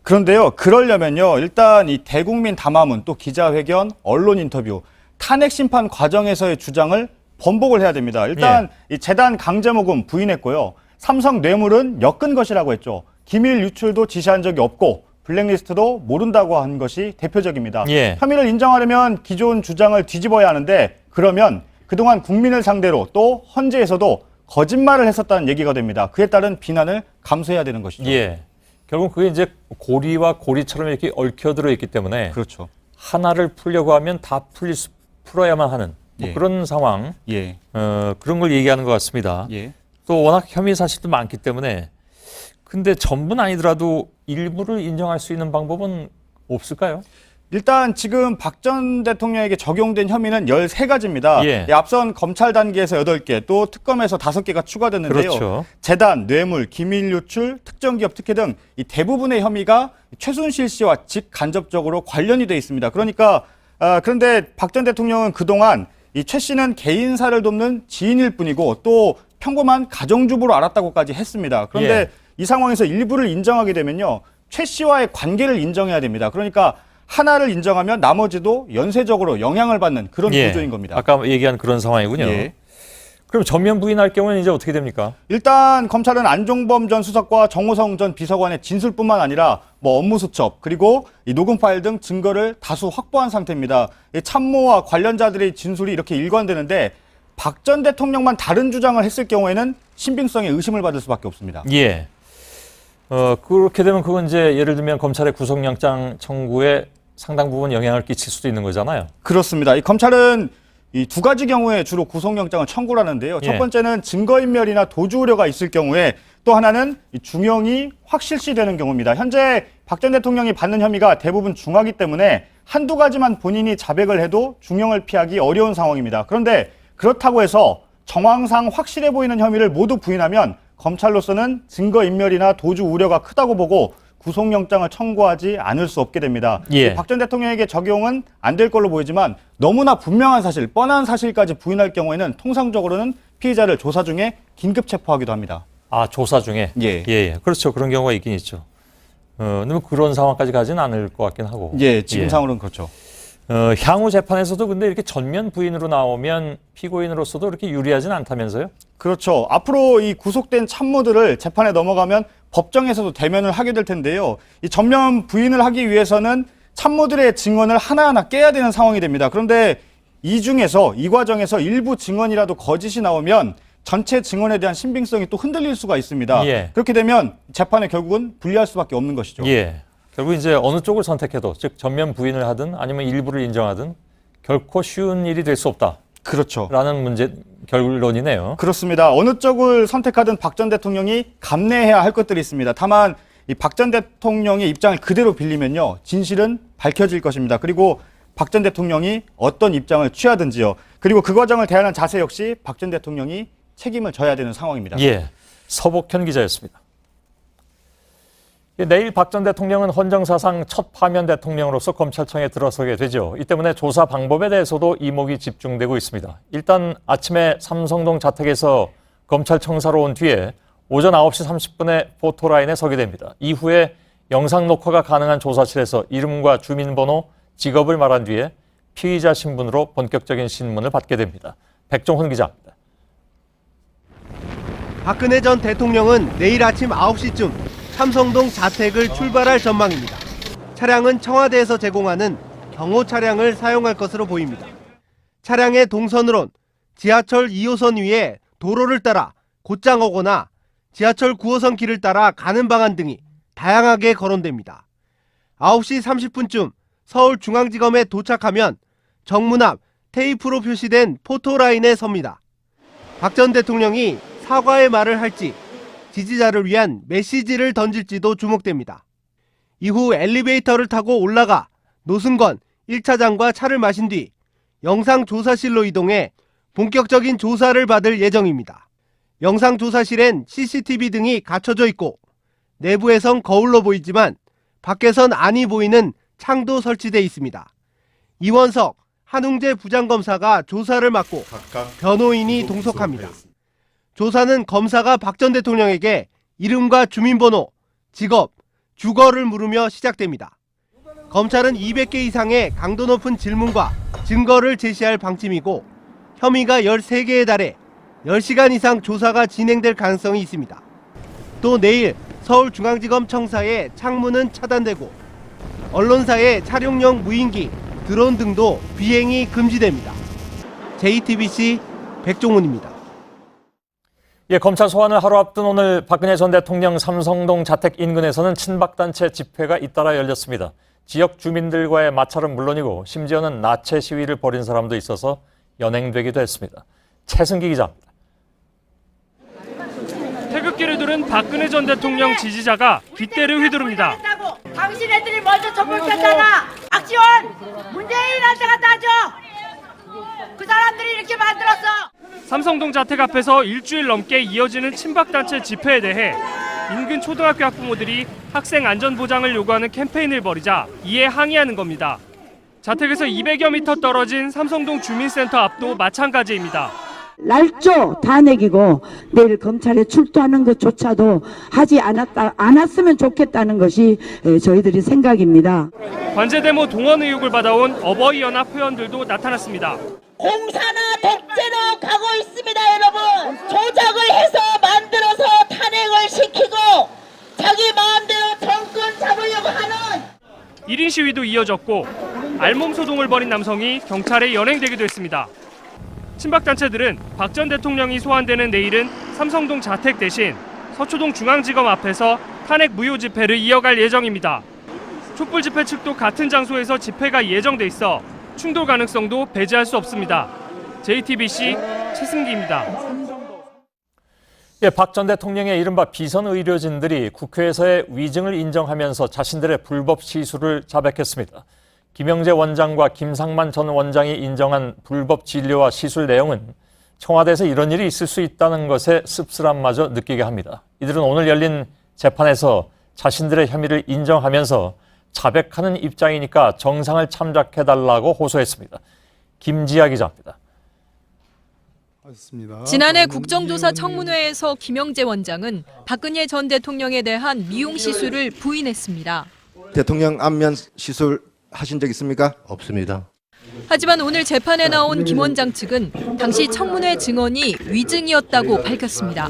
그런데요, 그러려면요, 일단 이 대국민 담화문, 또 기자회견, 언론 인터뷰, 탄핵 심판 과정에서의 주장을 번복을 해야 됩니다. 일단 이 재단 강제모금 부인했고요. 삼성 뇌물은 엮은 것이라고 했죠. 기밀 유출도 지시한 적이 없고 블랙리스트도 모른다고 한 것이 대표적입니다. 예. 혐의를 인정하려면 기존 주장을 뒤집어야 하는데 그러면 그동안 국민을 상대로 또 헌재에서도 거짓말을 했었다는 얘기가 됩니다. 그에 따른 비난을 감수해야 되는 것이죠. 예. 결국 그게 이제 고리와 고리처럼 이렇게 얽혀들어 있기 때문에 그렇죠. 하나를 풀려고 하면 다 풀어야만 하는 뭐 예. 그런 상황, 예. 그런 걸 얘기하는 것 같습니다. 예. 또 워낙 혐의 사실도 많기 때문에 근데 전부는 아니더라도 일부를 인정할 수 있는 방법은 없을까요? 일단 지금 박 전 대통령에게 적용된 혐의는 13가지입니다. 예. 앞선 검찰 단계에서 8개, 또 특검에서 5개가 추가됐는데요. 그렇죠. 재단, 뇌물, 기밀 유출, 특정기업 특혜 등 이 대부분의 혐의가 최순실 씨와 직간접적으로 관련이 돼 있습니다. 그러니까 그런데 박 전 대통령은 그동안 이 최 씨는 개인사를 돕는 지인일 뿐이고 또 평범한 가정주부로 알았다고까지 했습니다. 그런데 예. 이 상황에서 일부를 인정하게 되면요. 최 씨와의 관계를 인정해야 됩니다. 그러니까 하나를 인정하면 나머지도 연쇄적으로 영향을 받는 그런 예. 구조인 겁니다. 아까 얘기한 그런 상황이군요. 예. 그럼 전면 부인할 경우는 이제 어떻게 됩니까? 일단 검찰은 안종범 전 수석과 정호성 전 비서관의 진술뿐만 아니라 뭐 업무 수첩 그리고 이 녹음 파일 등 증거를 다수 확보한 상태입니다. 이 참모와 관련자들의 진술이 이렇게 일관되는데 박 전 대통령만 다른 주장을 했을 경우에는 신빙성에 의심을 받을 수밖에 없습니다. 예. 그렇게 되면 그건 이제 예를 들면 검찰의 구속영장 청구에 상당 부분 영향을 끼칠 수도 있는 거잖아요. 그렇습니다. 이 검찰은 이 2가지 경우에 주로 구속영장을 청구를 하는데요. 예. 첫 번째는 증거인멸이나 도주 우려가 있을 경우에 또 하나는 이 중형이 확실시되는 경우입니다. 현재 박 전 대통령이 받는 혐의가 대부분 중하기 때문에 한두 가지만 본인이 자백을 해도 중형을 피하기 어려운 상황입니다. 그런데 그렇다고 해서 정황상 확실해 보이는 혐의를 모두 부인하면 검찰로서는 증거인멸이나 도주 우려가 크다고 보고 구속영장을 청구하지 않을 수 없게 됩니다. 예. 박 전 대통령에게 적용은 안 될 걸로 보이지만 너무나 분명한 사실, 뻔한 사실까지 부인할 경우에는 통상적으로는 피의자를 조사 중에 긴급 체포하기도 합니다. 아, 조사 중에? 예. 그렇죠. 그런 경우가 있긴 있죠. 근데 그런 상황까지 가지는 않을 것 같긴 하고. 예, 지금 상으로는 그렇죠. 향후 재판에서도 근데 이렇게 전면 부인으로 나오면 피고인으로서도 그렇게 유리하진 않다면서요? 그렇죠. 앞으로 이 구속된 참모들을 재판에 넘어가면 법정에서도 대면을 하게 될 텐데요. 이 전면 부인을 하기 위해서는 참모들의 증언을 하나하나 깨야 되는 상황이 됩니다. 그런데 이 과정에서 일부 증언이라도 거짓이 나오면 전체 증언에 대한 신빙성이 또 흔들릴 수가 있습니다. 예. 그렇게 되면 재판에 결국은 불리할 수밖에 없는 것이죠. 예. 결국 이제 어느 쪽을 선택해도 즉 전면 부인을 하든 아니면 일부를 인정하든 결코 쉬운 일이 될 수 없다. 그렇죠. 라는 결론이네요. 그렇습니다. 어느 쪽을 선택하든 박 전 대통령이 감내해야 할 것들이 있습니다. 다만 이 박 전 대통령의 입장을 그대로 빌리면요. 진실은 밝혀질 것입니다. 그리고 박 전 대통령이 어떤 입장을 취하든지요. 그리고 그 과정을 대하는 자세 역시 박 전 대통령이 책임을 져야 되는 상황입니다. 예. 서복현 기자였습니다. 내일 박 전 대통령은 헌정사상 첫 파면 대통령으로서 검찰청에 들어서게 되죠. 이 때문에 조사 방법에 대해서도 이목이 집중되고 있습니다. 일단 아침에 삼성동 자택에서 검찰청사로 온 뒤에 오전 9시 30분에 포토라인에 서게 됩니다. 이후에 영상 녹화가 가능한 조사실에서 이름과 주민번호, 직업을 말한 뒤에 피의자 신분으로 본격적인 신문을 받게 됩니다. 백종훈 기자입니다. 박근혜 전 대통령은 내일 아침 9시쯤 삼성동 자택을 출발할 전망입니다. 차량은 청와대에서 제공하는 경호 차량을 사용할 것으로 보입니다. 차량의 동선으론 지하철 2호선 위에 도로를 따라 곧장 오거나 지하철 9호선 길을 따라 가는 방안 등이 다양하게 거론됩니다. 9시 30분쯤 서울중앙지검에 도착하면 정문 앞 테이프로 표시된 포토라인에 섭니다. 박 전 대통령이 사과의 말을 할지 지지자를 위한 메시지를 던질지도 주목됩니다. 이후 엘리베이터를 타고 올라가 노승건 1차장과 차를 마신 뒤 영상조사실로 이동해 본격적인 조사를 받을 예정입니다. 영상조사실엔 CCTV 등이 갖춰져 있고 내부에선 거울로 보이지만 밖에선 안이 보이는 창도 설치돼 있습니다. 이원석, 한웅재 부장검사가 조사를 맡고 변호인이 동석합니다. 조사는 검사가 박 전 대통령에게 이름과 주민번호, 직업, 주거를 물으며 시작됩니다. 검찰은 200개 이상의 강도 높은 질문과 증거를 제시할 방침이고 혐의가 13개에 달해 10시간 이상 조사가 진행될 가능성이 있습니다. 또 내일 서울중앙지검 청사의 창문은 차단되고 언론사의 촬영용 무인기, 드론 등도 비행이 금지됩니다. JTBC 백종훈입니다. 예, 검찰 소환을 하루 앞둔 오늘 박근혜 전 대통령 삼성동 자택 인근에서는 친박단체 집회가 잇따라 열렸습니다. 지역 주민들과의 마찰은 물론이고 심지어는 나체 시위를 벌인 사람도 있어서 연행되기도 했습니다. 최승기 기자입니다. 태극기를 두른 박근혜 전 대통령 지지자가 깃대를 휘두릅니다. 당신 애들이 먼저 선물 켰잖아. 박지원, 문재인한테 갖다 줘. 그 사람들이 이렇게 만들었어. 삼성동 자택 앞에서 일주일 넘게 이어지는 친박단체 집회에 대해 인근 초등학교 학부모들이 학생 안전보장을 요구하는 캠페인을 벌이자 이에 항의하는 겁니다. 자택에서 200여 미터 떨어진 삼성동 주민센터 앞도 마찬가지입니다. 날조 다 내기고 내일 검찰에 출두하는 것조차도 하지 않았으면 좋겠다는 것이 저희들의 생각입니다. 관제데모 동원 의혹을 받아온 어버이연합 회원들도 나타났습니다. 공사나 독재로 가고 있습니다, 여러분. 조작을 해서 만들어서 탄핵을 시키고 자기 마음대로 정권 잡으려고 하는 1인 시위도 이어졌고 알몸 소동을 벌인 남성이 경찰에 연행되기도 했습니다. 친박단체들은 박 전 대통령이 소환되는 내일은 삼성동 자택 대신 서초동 중앙지검 앞에서 탄핵 무효 집회를 이어갈 예정입니다. 촛불 집회 측도 같은 장소에서 집회가 예정돼 있어 충돌 가능성도 배제할 수 없습니다. JTBC 최승기입니다. 예, 박 전 대통령의 이른바 비선 의료진들이 국회에서의 위증을 인정하면서 자신들의 불법 시술을 자백했습니다. 김영재 원장과 김상만 전 원장이 인정한 불법 진료와 시술 내용은 청와대에서 이런 일이 있을 수 있다는 것에 씁쓸함마저 느끼게 합니다. 이들은 오늘 열린 재판에서 자신들의 혐의를 인정하면서 자백하는 입장이니까 정상을 참작해달라고 호소했습니다. 김지아 기자입니다. 지난해 국정조사 청문회에서 김영재 원장은 박근혜 전 대통령에 대한 미용 시술을 부인했습니다. 대통령 안면 시술 하신 적 있습니까? 없습니다. 하지만 오늘 재판에 나온 김 원장 측은 당시 청문회 증언이 위증이었다고 밝혔습니다.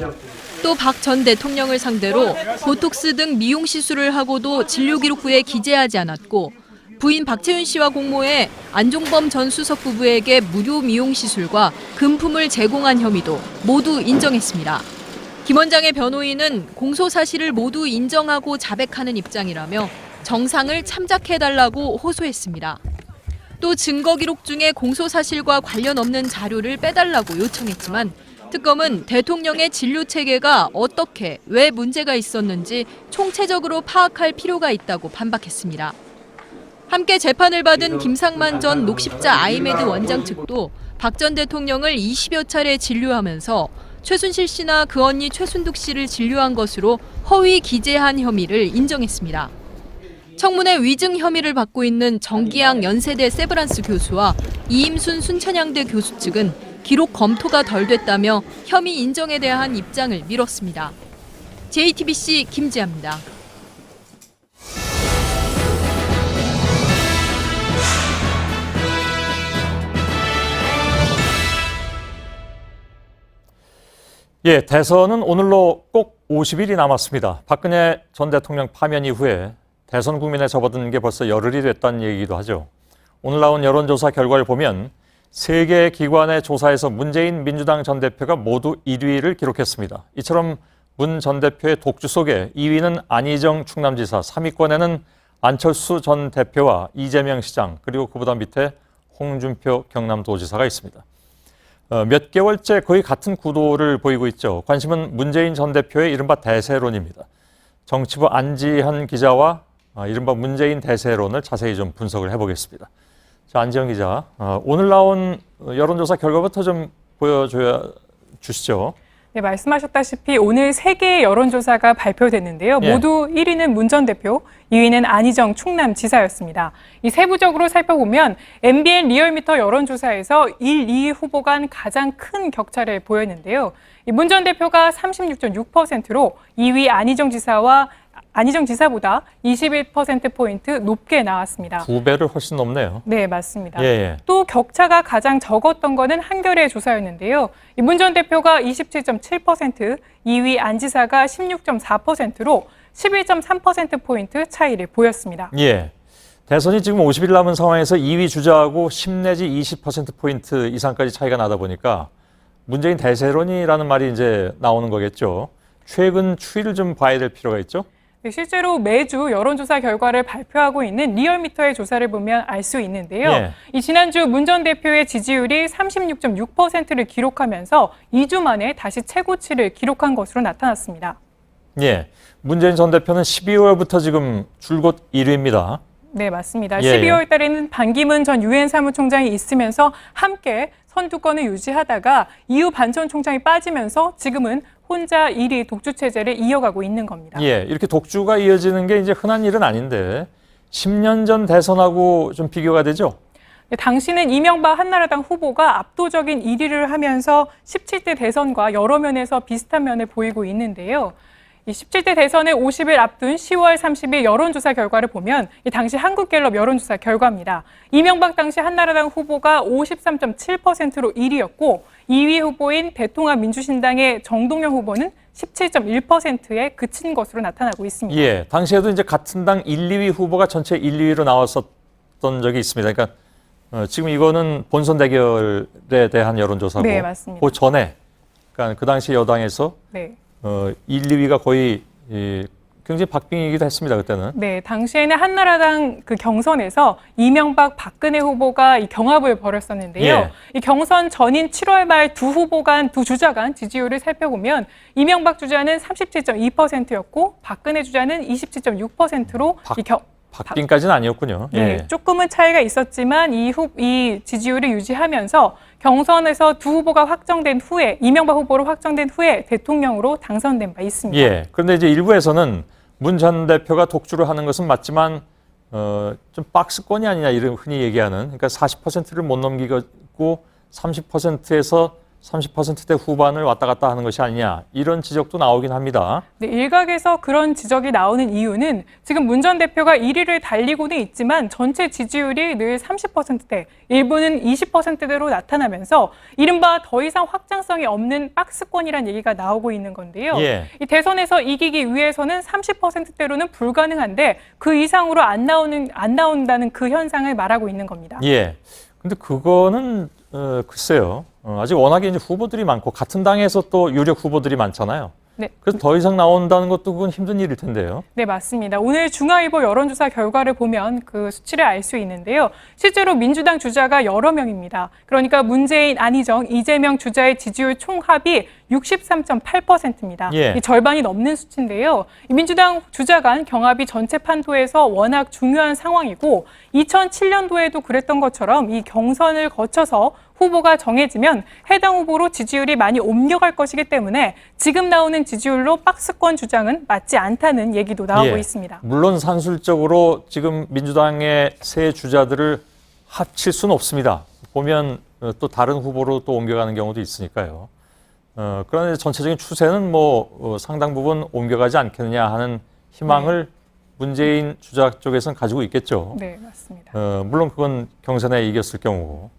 또 박 전 대통령을 상대로 보톡스 등 미용 시술을 하고도 진료기록부에 기재하지 않았고 부인 박채윤 씨와 공모해 안종범 전 수석 부부에게 무료 미용 시술과 금품을 제공한 혐의도 모두 인정했습니다. 김 원장의 변호인은 공소 사실을 모두 인정하고 자백하는 입장이라며 정상을 참작해달라고 호소했습니다. 또 증거 기록 중에 공소 사실과 관련 없는 자료를 빼달라고 요청했지만 특검은 대통령의 진료 체계가 어떻게, 왜 문제가 있었는지 총체적으로 파악할 필요가 있다고 반박했습니다. 함께 재판을 받은 김상만 전 녹십자 아이메드 원장 측도 박 전 대통령을 20여 차례 진료하면서 최순실 씨나 그 언니 최순득 씨를 진료한 것으로 허위 기재한 혐의를 인정했습니다. 청문회 위증 혐의를 받고 있는 정기양 연세대 세브란스 교수와 이임순 순천향대 교수 측은 기록 검토가 덜 됐다며 혐의 인정에 대한 입장을 미뤘습니다. JTBC 김지아입니다. 예, 대선은 오늘로 꼭 50일이 남았습니다. 박근혜 전 대통령 파면 이후에 대선 국민에 접어든 게 벌써 열흘이 됐다는 얘기도 하죠. 오늘 나온 여론조사 결과를 보면 3개의 기관의 조사에서 문재인 민주당 전 대표가 모두 1위를 기록했습니다. 이처럼 문 전 대표의 독주 속에 2위는 안희정 충남지사, 3위권에는 안철수 전 대표와 이재명 시장, 그리고 그보다 밑에 홍준표 경남도지사가 있습니다. 몇 개월째 거의 같은 구도를 보이고 있죠. 관심은 문재인 전 대표의 이른바 대세론입니다. 정치부 안지현 기자와 이른바 문재인 대세론을 자세히 좀 분석을 해보겠습니다. 자, 안지현 기자, 오늘 나온 여론조사 결과부터 좀 보여주시죠. 네, 말씀하셨다시피 오늘 3개의 여론조사가 발표됐는데요. 예. 모두 1위는 문 전 대표, 2위는 안희정 충남지사였습니다. 이 세부적으로 살펴보면 MBN 리얼미터 여론조사에서 1, 2위 후보 간 가장 큰 격차를 보였는데요. 문 전 대표가 36.6%로 2위 안희정 지사보다 21%포인트 높게 나왔습니다. 2배를 훨씬 넘네요. 네, 맞습니다. 예. 또 격차가 가장 적었던 거는 한겨레 조사였는데요. 문 전 대표가 27.7%, 2위 안 지사가 16.4%로 11.3%포인트 차이를 보였습니다. 예. 대선이 지금 50일 남은 상황에서 2위 주자하고 10 내지 20%포인트 이상까지 차이가 나다 보니까 문재인 대세론이라는 말이 이제 나오는 거겠죠. 최근 추이를 좀 봐야 될 필요가 있죠. 네, 실제로 매주 여론조사 결과를 발표하고 있는 리얼미터의 조사를 보면 알 수 있는데요. 예. 이 지난주 문 전 대표의 지지율이 36.6%를 기록하면서 2주 만에 다시 최고치를 기록한 것으로 나타났습니다. 예. 문재인 전 대표는 12월부터 지금 줄곧 1위입니다. 네, 맞습니다. 예, 12월 달에는 반기문 전 유엔 사무총장이 있으면서 함께 선두권을 유지하다가 이후 반 전 총장이 빠지면서 지금은 혼자 1위 독주 체제를 이어가고 있는 겁니다. 예, 이렇게 독주가 이어지는 게 이제 흔한 일은 아닌데 10년 전 대선하고 좀 비교가 되죠? 네, 당시는 이명박 한나라당 후보가 압도적인 1위를 하면서 17대 대선과 여러 면에서 비슷한 면을 보이고 있는데요. 이 17대 대선을 50일 앞둔 10월 30일 여론조사 결과를 보면 이 당시 한국갤럽 여론조사 결과입니다. 이명박 당시 한나라당 후보가 53.7%로 1위였고 2위 후보인 대통합민주신당의 정동영 후보는 17.1%에 그친 것으로 나타나고 있습니다. 예, 당시에도 이제 같은 당 1, 2위 후보가 전체 1, 2위로 나왔었던 적이 있습니다. 그러니까 지금 이거는 본선 대결에 대한 여론조사고 네, 맞습니다. 그 전에 그러니까 그 당시 여당에서 네. 1, 2위가 거의 굉장히 박빙이기도 했습니다. 그때는. 네, 당시에는 한나라당 그 경선에서 이명박, 박근혜 후보가 이 경합을 벌였었는데요. 예. 이 경선 전인 7월 말 두 주자 간 지지율을 살펴보면 이명박 주자는 37.2%였고 박근혜 주자는 27.6%로 박빙까지는 아니었군요. 네, 예. 조금은 차이가 있었지만 이 지지율을 유지하면서 경선에서 두 후보가 확정된 후에 이명박 후보로 확정된 후에 대통령으로 당선된 바 있습니다. 예. 그런데 이제 일부에서는 문 전 대표가 독주를 하는 것은 맞지만 좀 박스권이 아니냐 이런 흔히 얘기하는 그러니까 40%를 못 넘기고 30%에서 30%대 후반을 왔다 갔다 하는 것이 아니냐 이런 지적도 나오긴 합니다. 네, 일각에서 그런 지적이 나오는 이유는 지금 문 전 대표가 1위를 달리고는 있지만 전체 지지율이 늘 30%대, 일부는 20%대로 나타나면서 이른바 더 이상 확장성이 없는 박스권이라는 얘기가 나오고 있는 건데요. 예. 이 대선에서 이기기 위해서는 30%대로는 불가능한데 그 이상으로 안 나온다는 그 현상을 말하고 있는 겁니다. 예. 근데 그거는 글쎄요. 아직 워낙에 이제 후보들이 많고 같은 당에서 또 유력 후보들이 많잖아요. 네. 그래서 더 이상 나온다는 것도 그건 힘든 일일 텐데요. 네, 맞습니다. 오늘 중앙일보 여론조사 결과를 보면 그 수치를 알 수 있는데요. 실제로 민주당 주자가 여러 명입니다. 그러니까 문재인, 안희정, 이재명 주자의 지지율 총합이 63.8%입니다. 예. 이 절반이 넘는 수치인데요. 이 민주당 주자 간 경합이 전체 판도에서 워낙 중요한 상황이고 2007년도에도 그랬던 것처럼 이 경선을 거쳐서 후보가 정해지면 해당 후보로 지지율이 많이 옮겨갈 것이기 때문에 지금 나오는 지지율로 박스권 주장은 맞지 않다는 얘기도 나오고 예. 있습니다. 물론 산술적으로 지금 민주당의 세 주자들을 합칠 수는 없습니다. 보면 또 다른 후보로 또 옮겨가는 경우도 있으니까요. 그런데 전체적인 추세는 상당 부분 옮겨가지 않겠느냐 하는 희망을 문재인 주자 쪽에서는 가지고 있겠죠. 네, 맞습니다. 물론 그건 경선에 이겼을 경우고.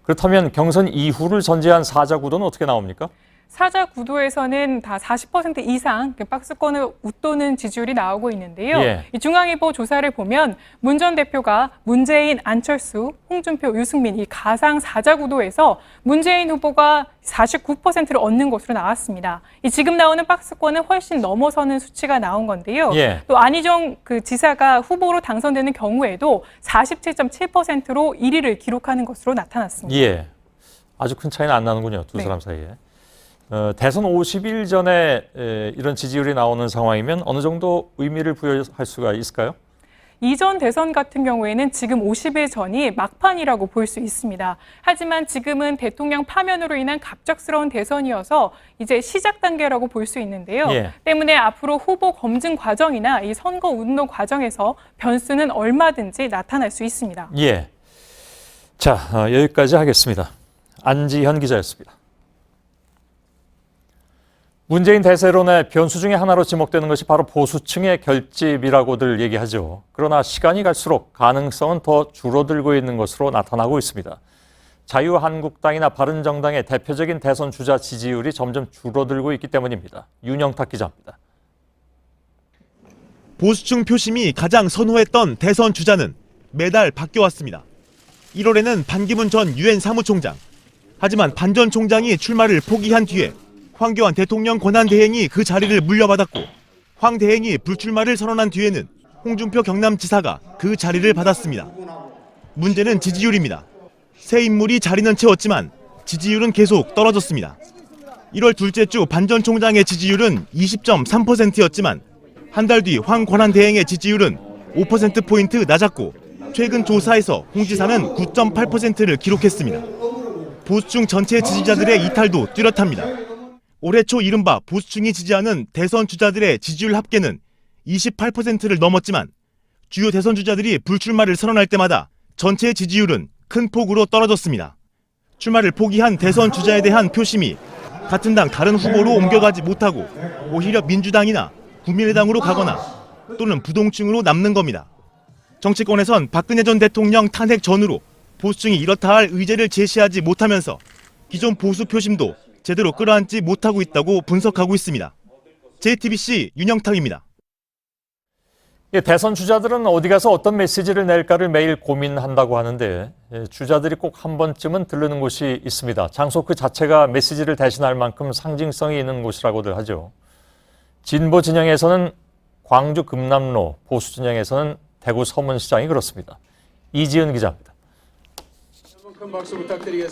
그렇다면 경선 이후를 전제한 사자 구도는 어떻게 나옵니까? 사자 구도에서는 다 40% 이상 박스권을 웃도는 지지율이 나오고 있는데요. 예. 이 중앙일보 조사를 보면 문 전 대표가 문재인, 안철수, 홍준표, 유승민 이 가상 사자 구도에서 문재인 후보가 49%를 얻는 것으로 나왔습니다. 이 지금 나오는 박스권은 훨씬 넘어서는 수치가 나온 건데요. 예. 또 안희정 그 지사가 후보로 당선되는 경우에도 47.7%로 1위를 기록하는 것으로 나타났습니다. 예. 아주 큰 차이는 안 나는군요. 두 사람 사이에. 대선 50일 전에 이런 지지율이 나오는 상황이면 어느 정도 의미를 부여할 수가 있을까요? 이전 대선 같은 경우에는 지금 50일 전이 막판이라고 볼 수 있습니다. 하지만 지금은 대통령 파면으로 인한 갑작스러운 대선이어서 이제 시작 단계라고 볼 수 있는데요. 예. 때문에 앞으로 후보 검증 과정이나 이 선거 운동 과정에서 변수는 얼마든지 나타날 수 있습니다. 예. 자, 여기까지 하겠습니다. 안지현 기자였습니다. 문재인 대세론의 변수 중에 하나로 지목되는 것이 바로 보수층의 결집이라고들 얘기하죠. 그러나 시간이 갈수록 가능성은 더 줄어들고 있는 것으로 나타나고 있습니다. 자유한국당이나 바른정당의 대표적인 대선 주자 지지율이 점점 줄어들고 있기 때문입니다. 윤영탁 기자입니다. 보수층 표심이 가장 선호했던 대선 주자는 매달 바뀌어왔습니다. 1월에는 반기문 전 유엔 사무총장. 하지만 반 전 총장이 출마를 포기한 뒤에 황교안 대통령 권한대행이 그 자리를 물려받았고 황 대행이 불출마를 선언한 뒤에는 홍준표 경남지사가 그 자리를 받았습니다. 문제는 지지율입니다. 새 인물이 자리는 채웠지만 지지율은 계속 떨어졌습니다. 1월 둘째 주 반 전 총장의 지지율은 20.3%였지만 한 달 뒤 황 권한대행의 지지율은 5%포인트 낮았고 최근 조사에서 홍 지사는 9.8%를 기록했습니다. 보수층 전체 지지자들의 이탈도 뚜렷합니다. 올해 초 이른바 보수층이 지지하는 대선 주자들의 지지율 합계는 28%를 넘었지만 주요 대선 주자들이 불출마를 선언할 때마다 전체 지지율은 큰 폭으로 떨어졌습니다. 출마를 포기한 대선 주자에 대한 표심이 같은 당 다른 후보로 옮겨가지 못하고 오히려 민주당이나 국민의당으로 가거나 또는 부동층으로 남는 겁니다. 정치권에선 박근혜 전 대통령 탄핵 전후로 보수층이 이렇다 할 의제를 제시하지 못하면서 기존 보수 표심도 제대로 끌어안지 못하고 있다고 분석하고 있습니다. JTBC 윤영탁입니다. 대선 주자들은 어디 가서 어떤 메시지를 낼까를 매일 고민한다고 하는데 주자들이 꼭 한 번쯤은 들르는 곳이 있습니다. 장소 그 자체가 메시지를 대신할 만큼 상징성이 있는 곳이라고들 하죠. 진보 진영에서는 광주 금남로, 보수 진영에서는 대구 서문시장이 그렇습니다. 이지은 기자입니다.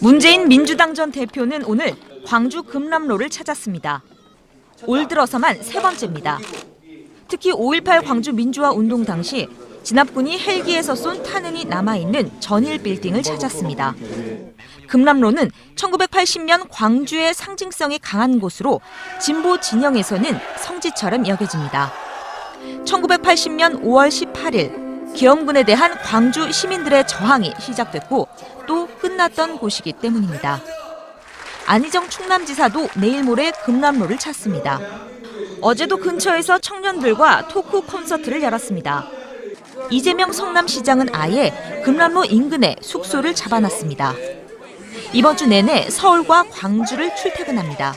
문재인 민주당 전 대표는 오늘 광주 금남로를 찾았습니다. 올 들어서만 세 번째입니다. 특히 5.18 광주 민주화 운동 당시 진압군이 헬기에서 쏜 탄흔이 남아있는 전일 빌딩을 찾았습니다. 금남로는 1980년 광주의 상징성이 강한 곳으로 진보 진영에서는 성지처럼 여겨집니다. 1980년 5월 18일 계엄군에 대한 광주 시민들의 저항이 시작됐고 또 끝났던 곳이기 때문입니다. 안희정 충남지사도 내일 모레 금남로를 찾습니다. 어제도 근처에서 청년들과 토크 콘서트를 열었습니다. 이재명 성남시장은 아예 금남로 인근에 숙소를 잡아놨습니다. 이번 주 내내 서울과 광주를 출퇴근합니다.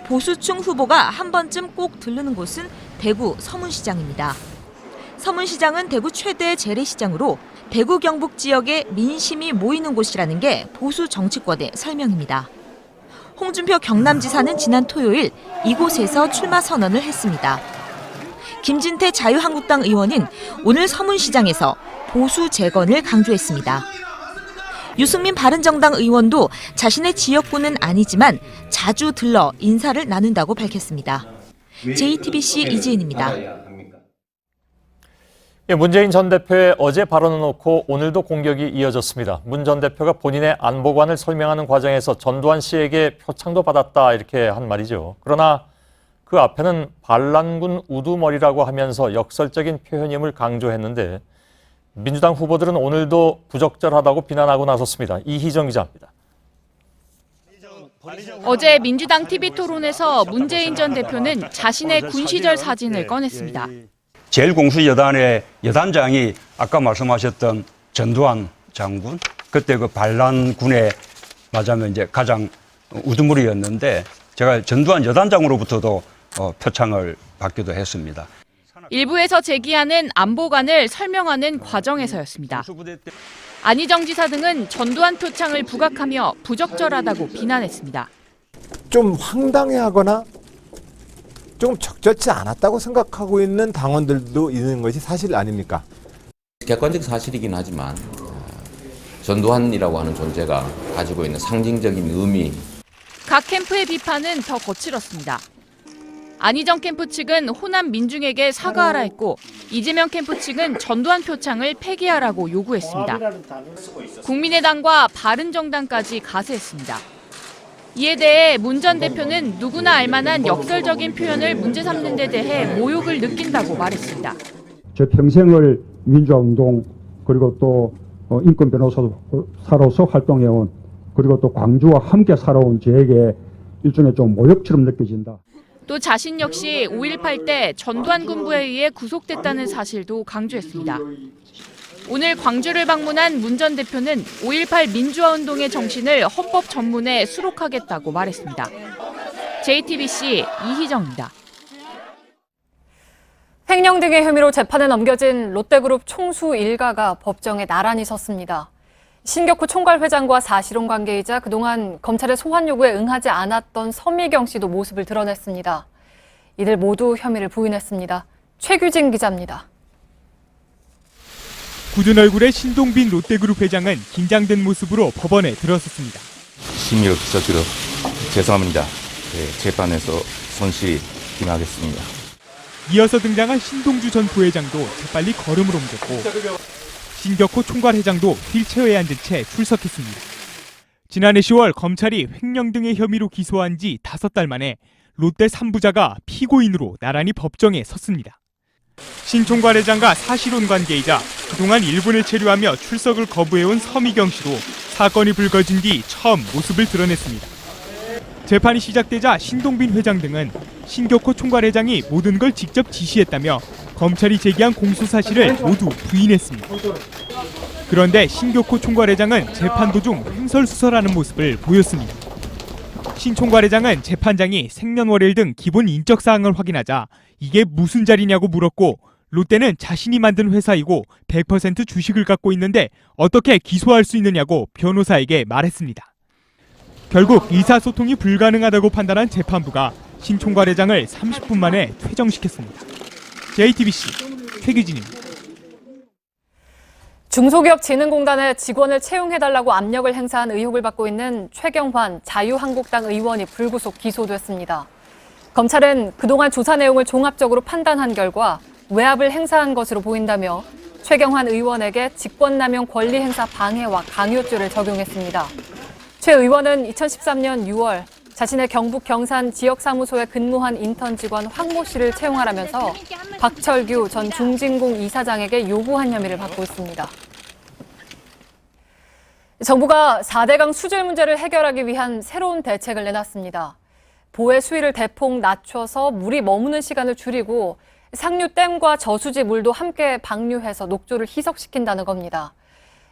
보수층 후보가 한 번쯤 꼭 들르는 곳은 대구 서문시장입니다. 서문시장은 대구 최대 재래시장으로 대구 경북 지역에 민심이 모이는 곳이라는 게 보수 정치권의 설명입니다. 홍준표 경남지사는 지난 토요일 이곳에서 출마 선언을 했습니다. 김진태 자유한국당 의원은 오늘 서문시장에서 보수 재건을 강조했습니다. 유승민 바른정당 의원도 자신의 지역구는 아니지만 자주 들러 인사를 나눈다고 밝혔습니다. JTBC 이지은입니다. 문재인 전 대표의 어제 발언을 놓고 오늘도 공격이 이어졌습니다. 문 전 대표가 본인의 안보관을 설명하는 과정에서 전두환 씨에게 표창도 받았다 이렇게 한 말이죠. 그러나 그 앞에는 반란군 우두머리라고 하면서 역설적인 표현임을 강조했는데 민주당 후보들은 오늘도 부적절하다고 비난하고 나섰습니다. 이희정 기자입니다. 어제 민주당 TV토론에서 문재인 전 대표는 자신의 군 시절 사진을 꺼냈습니다. 제1공수여단의 여단장이 아까 말씀하셨던 전두환 장군, 그때 그 반란군에 맞으면 이제 가장 우두머리였는데 제가 전두환 여단장으로부터도 표창을 받기도 했습니다. 일부에서 제기하는 안보관을 설명하는 과정에서였습니다. 안희정 지사 등은 전두환 표창을 부각하며 부적절하다고 비난했습니다. 좀 황당해하거나 좀 적절치 않았다고 생각하고 있는 당원들도 있는 것이 사실 아닙니까? 객관적 사실이긴 하지만 전두환이라고 하는 존재가 가지고 있는 상징적인 의미. 각 캠프의 비판은 더 거칠었습니다. 안희정 캠프 측은 호남 민중에게 사과하라 했고 이재명 캠프 측은 전두환 표창을 폐기하라고 요구했습니다. 국민의당과 바른정당까지 가세했습니다. 이에 대해 문 전 대표는 누구나 알만한 역설적인 표현을 문제 삼는 데 대해 모욕을 느낀다고 말했습니다. 제 평생을 민주화운동 그리고 또 인권 변호사로서 활동해온 그리고 또 광주와 함께 살아온 저에게 일종의 좀 모욕처럼 느껴진다. 또 자신 역시 5.18 때 전두환 군부에 의해 구속됐다는 사실도 강조했습니다. 오늘 광주를 방문한 문 전 대표는 5.18 민주화운동의 정신을 헌법 전문에 수록하겠다고 말했습니다. JTBC 이희정입니다. 횡령 등의 혐의로 재판에 넘겨진 롯데그룹 총수 일가가 법정에 나란히 섰습니다. 신격호 총괄회장과 사실혼 관계이자 그동안 검찰의 소환 요구에 응하지 않았던 서미경 씨도 모습을 드러냈습니다. 이들 모두 혐의를 부인했습니다. 최규진 기자입니다. 굳은 얼굴의 신동빈 롯데그룹 회장은 긴장된 모습으로 법원에 들어섰습니다. 심의를 기사드려 죄송합니다. 재판에서 성실히 임하겠습니다. 이어서 등장한 신동주 전 부회장도 재빨리 걸음을 옮겼고 신격호 총괄회장도 휠체어에 앉은 채 출석했습니다. 지난해 10월 검찰이 횡령 등의 혐의로 기소한 지 5달 만에 롯데 3부자가 피고인으로 나란히 법정에 섰습니다. 신 총괄회장과 사실혼 관계이자 그동안 일본을 체류하며 출석을 거부해온 서미경 씨도 사건이 불거진 뒤 처음 모습을 드러냈습니다. 재판이 시작되자 신동빈 회장 등은 신격호 총괄회장이 모든 걸 직접 지시했다며 검찰이 제기한 공소 사실을 모두 부인했습니다. 그런데 신격호 총괄회장은 재판 도중 횡설수설하는 모습을 보였습니다. 신 총괄회장은 재판장이 생년월일 등 기본 인적 사항을 확인하자 이게 무슨 자리냐고 물었고 롯데는 자신이 만든 회사이고 100% 주식을 갖고 있는데 어떻게 기소할 수 있느냐고 변호사에게 말했습니다. 결국 의사소통이 불가능하다고 판단한 재판부가 신 총괄회장을 30분 만에 퇴정시켰습니다. JTBC 최규진입니다. 중소기업진흥공단에 직원을 채용해달라고 압력을 행사한 의혹을 받고 있는 최경환 자유한국당 의원이 불구속 기소됐습니다. 검찰은 그동안 조사 내용을 종합적으로 판단한 결과 외압을 행사한 것으로 보인다며 최경환 의원에게 직권남용 권리행사 방해와 강요죄를 적용했습니다. 최 의원은 2013년 6월 자신의 경북 경산 지역사무소에 근무한 인턴 직원 황모 씨를 채용하라면서 박철규 전 중진공 이사장에게 요구한 혐의를 받고 있습니다. 정부가 4대강 수질 문제를 해결하기 위한 새로운 대책을 내놨습니다. 보해 수위를 대폭 낮춰서 물이 머무는 시간을 줄이고 상류 댐과 저수지 물도 함께 방류해서 녹조를 희석시킨다는 겁니다.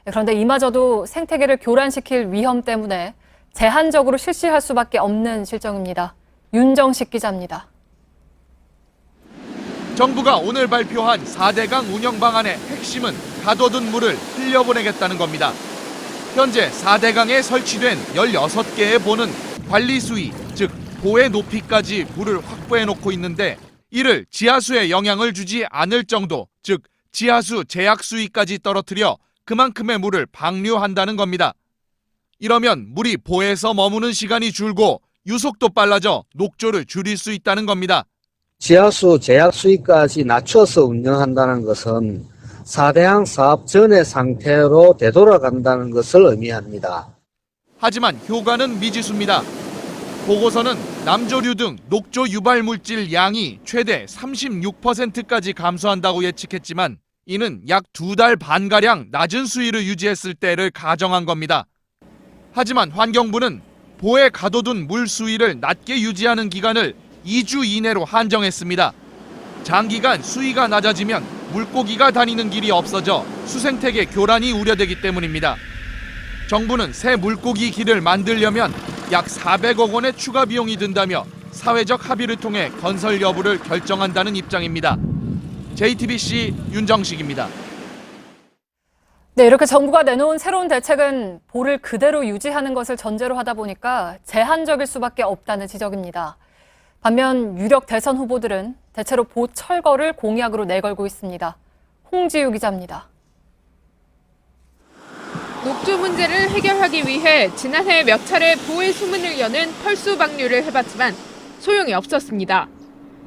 그런데 이마저도 생태계를 교란시킬 위험 때문에 제한적으로 실시할 수밖에 없는 실정입니다. 윤정식 기자입니다. 정부가 오늘 발표한 4대강 운영 방안의 핵심은 가둬둔 물을 흘려보내겠다는 겁니다. 현재 4대강에 설치된 16개의 보는 관리 수위, 즉 보해 높이까지 물을 확보해 놓고 있는데 이를 지하수에 영향을 주지 않을 정도, 즉 지하수 제약 수위까지 떨어뜨려 그만큼의 물을 방류한다는 겁니다. 이러면 물이 보에서 머무는 시간이 줄고 유속도 빨라져 녹조를 줄일 수 있다는 겁니다. 지하수 제약 수위까지 낮춰서 운영한다는 것은 4대강 사업 전의 상태로 되돌아간다는 것을 의미합니다. 하지만 효과는 미지수입니다. 보고서는 남조류 등 녹조 유발 물질 양이 최대 36%까지 감소한다고 예측했지만 이는 약 2달 반가량 낮은 수위를 유지했을 때를 가정한 겁니다. 하지만 환경부는 보에 가둬둔 물 수위를 낮게 유지하는 기간을 2주 이내로 한정했습니다. 장기간 수위가 낮아지면 물고기가 다니는 길이 없어져 수생태계 교란이 우려되기 때문입니다. 정부는 새 물고기 길을 만들려면 약 400억 원의 추가 비용이 든다며 사회적 합의를 통해 건설 여부를 결정한다는 입장입니다. JTBC 윤정식입니다. 네, 이렇게 정부가 내놓은 새로운 대책은 보를 그대로 유지하는 것을 전제로 하다 보니까 제한적일 수밖에 없다는 지적입니다. 반면 유력 대선 후보들은 대체로 보 철거를 공약으로 내걸고 있습니다. 홍지유 기자입니다. 녹조 문제를 해결하기 위해 지난해 몇 차례 보해 수문을 여는 펄수 방류를 해봤지만 소용이 없었습니다.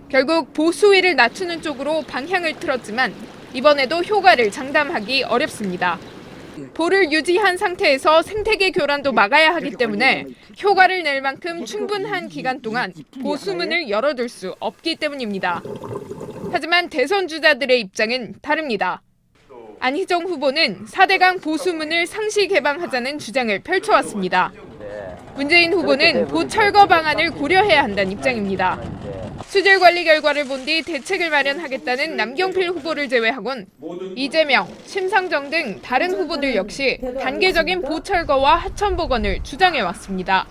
결국 보수위를 낮추는 쪽으로 방향을 틀었지만 이번에도 효과를 장담하기 어렵습니다. 보를 유지한 상태에서 생태계 교란도 막아야 하기 때문에 효과를 낼 만큼 충분한 기간 동안 보수문을 열어둘 수 없기 때문입니다. 하지만 대선 주자들의 입장은 다릅니다. 안희정 후보는 4대강 보수문을 상시 개방하자는 주장을 펼쳐왔습니다. 문재인 후보는 보 철거 방안을 고려해야 한다는 입장입니다. 수질 관리 결과를 본 뒤 대책을 마련하겠다는 남경필 후보를 제외하곤 이재명, 심상정 등 다른 후보들 역시 단계적인 보 철거와 하천 복원을 주장해왔습니다.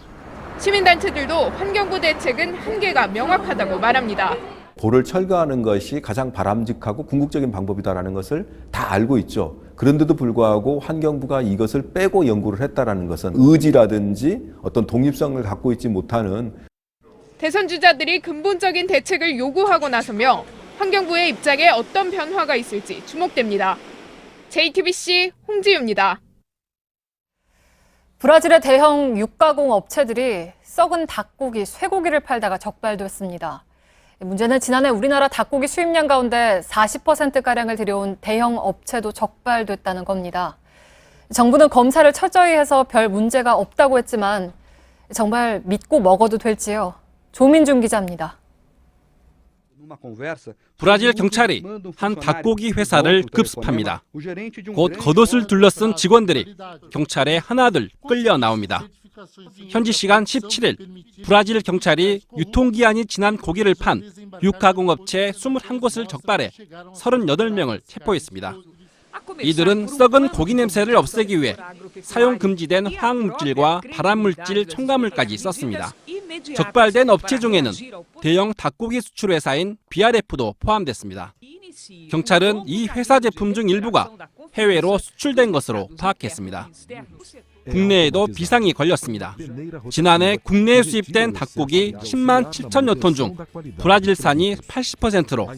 시민단체들도 환경부 대책은 한계가 명확하다고 말합니다. 돌을 철거하는 것이 가장 바람직하고 궁극적인 방법이다라는 것을 다 알고 있죠. 그런데도 불구하고 환경부가 이것을 빼고 연구를 했다라는 것은 의지라든지 어떤 독립성을 갖고 있지 못하는 대선 주자들이 근본적인 대책을 요구하고 나서며 환경부의 입장에 어떤 변화가 있을지 주목됩니다. JTBC 홍지유입니다. 브라질의 대형 육가공 업체들이 썩은 닭고기, 쇠고기를 팔다가 적발됐습니다. 문제는 지난해 우리나라 닭고기 수입량 가운데 40%가량을 들여온 대형 업체도 적발됐다는 겁니다. 정부는 검사를 철저히 해서 별 문제가 없다고 했지만 정말 믿고 먹어도 될지요? 조민중 기자입니다. 브라질 경찰이 한 닭고기 회사를 급습합니다. 곧 겉옷을 둘러쓴 직원들이 경찰에 하나둘 끌려 나옵니다. 현지 시간 17일 브라질 경찰이 유통기한이 지난 고기를 판 육가공업체 21곳을 적발해 38명을 체포했습니다. 이들은 썩은 고기 냄새를 없애기 위해 사용 금지된 화학물질과 발암물질 첨가물까지 썼습니다. 적발된 업체 중에는 대형 닭고기 수출 회사인 BRF도 포함됐습니다. 경찰은 이 회사 제품 중 일부가 해외로 수출된 것으로 파악했습니다. 국내에도 비상이 걸렸습니다. 지난해 국내에 수입된 닭고기 10만 7천여 톤 중 브라질산이 80%로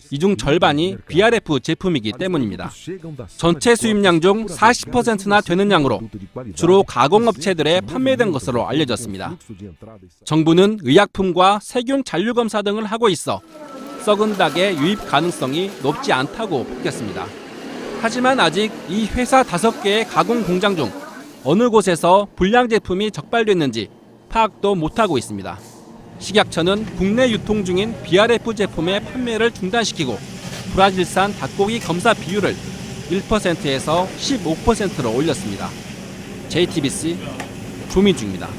이 중 절반이 BRF 제품이기 때문입니다. 전체 수입량 중 40%나 되는 양으로 주로 가공업체들에 판매된 것으로 알려졌습니다. 정부는 의약품과 세균 잔류 검사 등을 하고 있어 썩은 닭의 유입 가능성이 높지 않다고 밝혔습니다. 하지만 아직 이 회사 5개의 가공 공장 중 어느 곳에서 불량 제품이 적발됐는지 파악도 못하고 있습니다. 식약처는 국내 유통 중인 BRF 제품의 판매를 중단시키고 브라질산 닭고기 검사 비율을 1%에서 15%로 올렸습니다. JTBC 조민중입니다.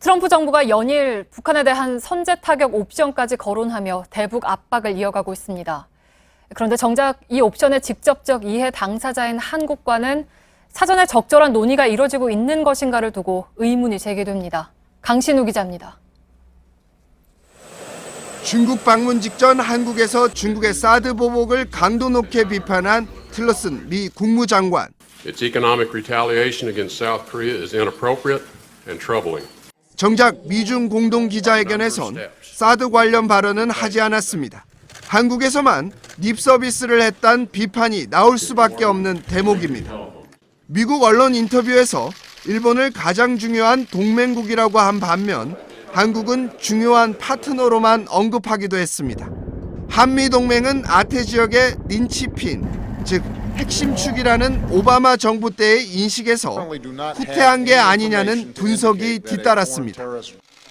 트럼프 정부가 연일 북한에 대한 선제 타격 옵션까지 거론하며 대북 압박을 이어가고 있습니다. 그런데 정작 이 옵션의 직접적 이해 당사자인 한국과는 사전에 적절한 논의가 이뤄지고 있는 것인가를 두고 의문이 제기됩니다. 강신우 기자입니다. 중국 방문 직전 한국에서 중국의 사드 보복을 강도 높게 비판한 틸러슨 미 국무장관. Its economic retaliation against South Korea is inappropriate and troubling. 정작 미중 공동 기자회견에선 사드 관련 발언은 하지 않았습니다. 한국에서만 립 서비스를 했다는 비판이 나올 수밖에 없는 대목입니다. 미국 언론 인터뷰에서 일본을 가장 중요한 동맹국이라고 한 반면 한국은 중요한 파트너로만 언급하기도 했습니다. 한미동맹은 아태 지역의 린치핀, 즉 핵심 축이라는 오바마 정부 때의 인식에서 후퇴한 게 아니냐는 분석이 뒤따랐습니다.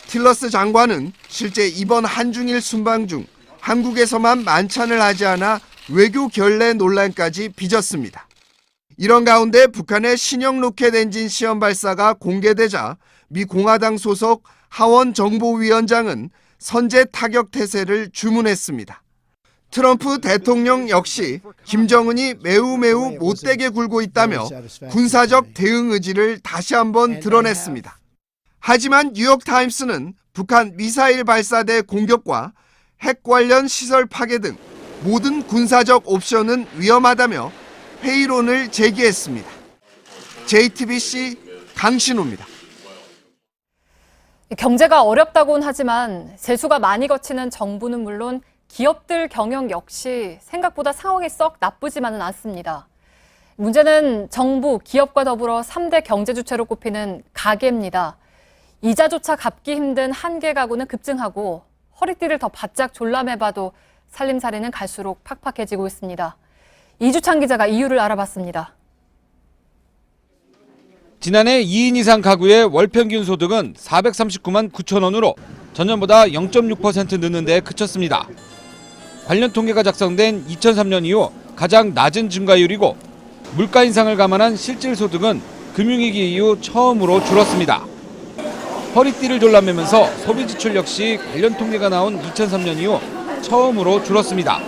틸러스 장관은 실제 이번 한중일 순방 중 한국에서만 만찬을 하지 않아 외교 결례 논란까지 빚었습니다. 이런 가운데 북한의 신형 로켓 엔진 시험 발사가 공개되자 미 공화당 소속 하원 정보위원장은 선제 타격 태세를 주문했습니다. 트럼프 대통령 역시 김정은이 매우 못되게 굴고 있다며 군사적 대응 의지를 다시 한번 드러냈습니다. 하지만 뉴욕타임스는 북한 미사일 발사대 공격과 핵 관련 시설 파괴 등 모든 군사적 옵션은 위험하다며 회의론을 제기했습니다. JTBC 강신호입니다. 경제가 어렵다고는 하지만 세수가 많이 거치는 정부는 물론 기업들 경영 역시 생각보다 상황이 썩 나쁘지만은 않습니다. 문제는 정부, 기업과 더불어 3대 경제 주체로 꼽히는 가계입니다. 이자조차 갚기 힘든 한계 가구는 급증하고 허리띠를 더 바짝 졸라매봐도 살림살이는 갈수록 팍팍해지고 있습니다. 이주찬 기자가 이유를 알아봤습니다. 지난해 2인 이상 가구의 월평균 소득은 439만 9천 원으로 전년보다 0.6% 느는 데 그쳤습니다. 관련 통계가 작성된 2003년 이후 가장 낮은 증가율이고 물가 인상을 감안한 실질 소득은 금융위기 이후 처음으로 줄었습니다. 허리띠를 졸라매면서 소비 지출 역시 관련 통계가 나온 2003년 이후 처음으로 줄었습니다.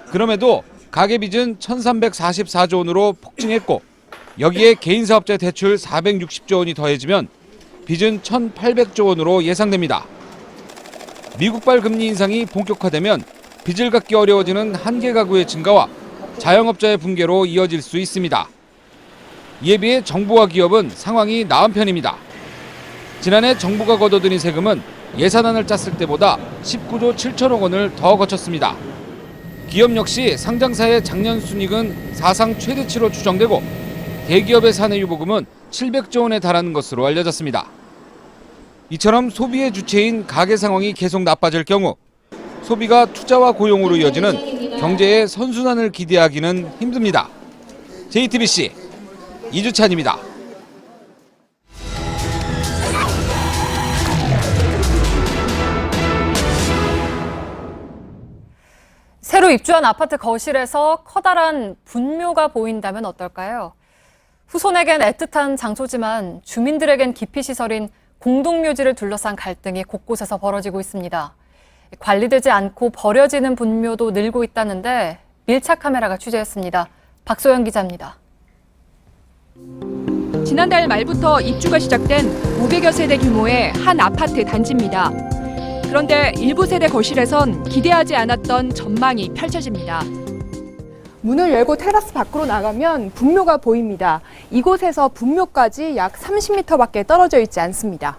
그럼에도 가계빚은 1,344조 원으로 폭증했고 여기에 개인사업자 대출 460조 원이 더해지면 빚은 1,800조 원으로 예상됩니다. 미국발 금리 인상이 본격화되면 빚을 갚기 어려워지는 한계 가구의 증가와 자영업자의 붕괴로 이어질 수 있습니다. 이에 비해 정부와 기업은 상황이 나은 편입니다. 지난해 정부가 걷어들인 세금은 예산안을 짰을 때보다 19조 7천억 원을 더 거쳤습니다. 기업 역시 상장사의 작년 순이익은 사상 최대치로 추정되고 대기업의 사내유보금은 700조 원에 달하는 것으로 알려졌습니다. 이처럼 소비의 주체인 가계 상황이 계속 나빠질 경우 소비가 투자와 고용으로 이어지는 경제의 선순환을 기대하기는 힘듭니다. JTBC 이주찬입니다. 새로 입주한 아파트 거실에서 커다란 분묘가 보인다면 어떨까요? 후손에겐 애틋한 장소지만 주민들에겐 기피시설인 공동묘지를 둘러싼 갈등이 곳곳에서 벌어지고 있습니다. 관리되지 않고 버려지는 분묘도 늘고 있다는데 밀착 카메라가 취재했습니다. 박소영 기자입니다. 지난달 말부터 입주가 시작된 500여 세대 규모의 한 아파트 단지입니다. 그런데 일부 세대 거실에선 기대하지 않았던 전망이 펼쳐집니다. 문을 열고 테라스 밖으로 나가면 분묘가 보입니다. 이곳에서 분묘까지 약 30m밖에 떨어져 있지 않습니다.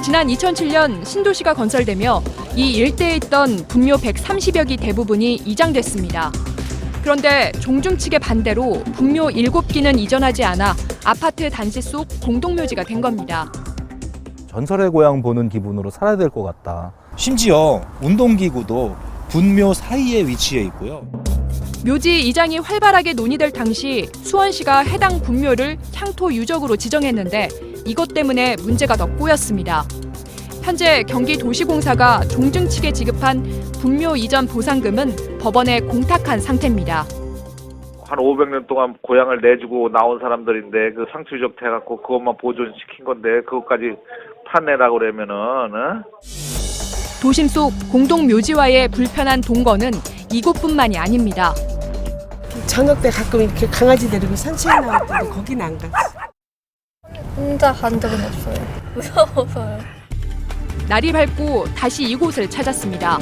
지난 2007년 신도시가 건설되며 이 일대에 있던 분묘 130여 기 대부분이 이장됐습니다. 그런데 종중 측의 반대로 분묘 7기는 이전하지 않아 아파트 단지 속 공동묘지가 된 겁니다. 전설의 고향 보는 기분으로 살아야 될 것 같다. 심지어 운동기구도 분묘 사이에 위치해 있고요. 묘지 이장이 활발하게 논의될 당시 수원시가 해당 분묘를 향토 유적으로 지정했는데 이것 때문에 문제가 더 꼬였습니다. 현재 경기도시공사가 종중 측에 지급한 분묘 이전 보상금은 법원에 공탁한 상태입니다. 한 500년 동안 고향을 내주고 나온 사람들인데 그 상수 유적 해갖고 그것만 보존시킨 건데 그것까지 판내라고 그러면은 도심 속 공동묘지와의 불편한 동거는 이곳뿐만이 아닙니다. 저녁 때 가끔 이렇게 강아지 데리고 산책 나올 때도 거긴 안 가지. 혼자 간 적은 없어요. 무서워서요. 날이 밝고 다시 이곳을 찾았습니다.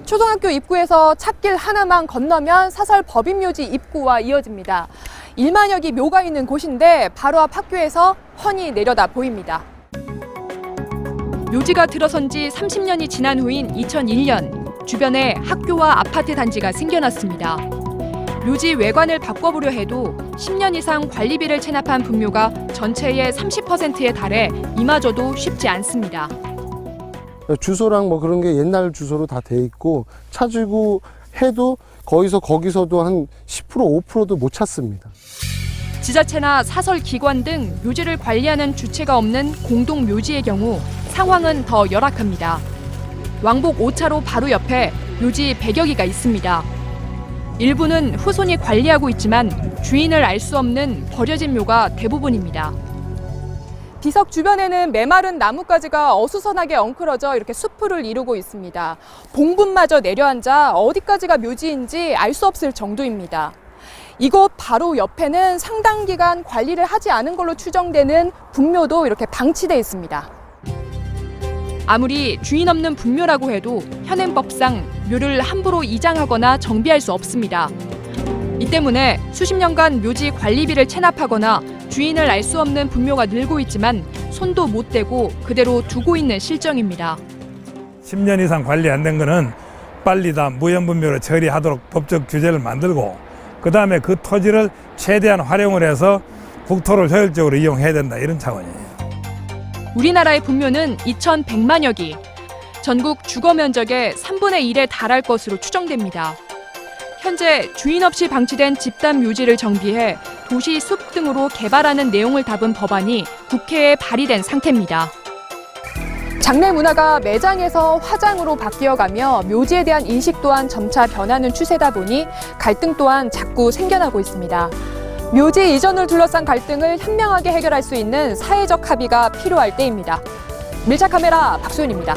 초등학교 입구에서 찻길 하나만 건너면 사설 법인묘지 입구와 이어집니다. 1만여 기 묘가 있는 곳인데 바로 앞 학교에서 훤히 내려다 보입니다. 묘지가 들어선 지 30년이 지난 후인 2001년 주변에 학교와 아파트 단지가 생겨났습니다. 묘지 외관을 바꿔보려 해도 10년 이상 관리비를 체납한 분묘가 전체의 30%에 달해 이마저도 쉽지 않습니다. 주소랑 뭐 그런 게 옛날 주소로 다 돼 있고 찾으고 해도 거기서도 한 10% 5%도 못 찾습니다. 지자체나 사설 기관 등 묘지를 관리하는 주체가 없는 공동 묘지의 경우 상황은 더 열악합니다. 왕복 5차로 바로 옆에 묘지 100여 기가 있습니다. 일부는 후손이 관리하고 있지만 주인을 알 수 없는 버려진 묘가 대부분입니다. 비석 주변에는 메마른 나뭇가지가 어수선하게 엉클어져 이렇게 수풀을 이루고 있습니다. 봉분마저 내려앉아 어디까지가 묘지인지 알 수 없을 정도입니다. 이곳 바로 옆에는 상당 기간 관리를 하지 않은 걸로 추정되는 분묘도 이렇게 방치돼 있습니다. 아무리 주인 없는 분묘라고 해도 현행법상 묘를 함부로 이장하거나 정비할 수 없습니다. 이 때문에 수십 년간 묘지 관리비를 체납하거나 주인을 알 수 없는 분묘가 늘고 있지만 손도 못 대고 그대로 두고 있는 실정입니다. 10년 이상 관리 안 된 거는 빨리 다 무형분묘로 처리하도록 법적 규제를 만들고 그다음에 그 토지를 최대한 활용을 해서 국토를 효율적으로 이용해야 된다 이런 차원이에요. 우리나라의 분묘는 2,100만여 기, 전국 주거 면적의 3분의 1에 달할 것으로 추정됩니다. 현재 주인 없이 방치된 집단 묘지를 정비해 도시 숲 등으로 개발하는 내용을 담은 법안이 국회에 발의된 상태입니다. 장례 문화가 매장에서 화장으로 바뀌어가며 묘지에 대한 인식 또한 점차 변하는 추세다 보니 갈등 또한 자꾸 생겨나고 있습니다. 묘지 이전을 둘러싼 갈등을 현명하게 해결할 수 있는 사회적 합의가 필요할 때입니다. 밀착 카메라 박소연입니다.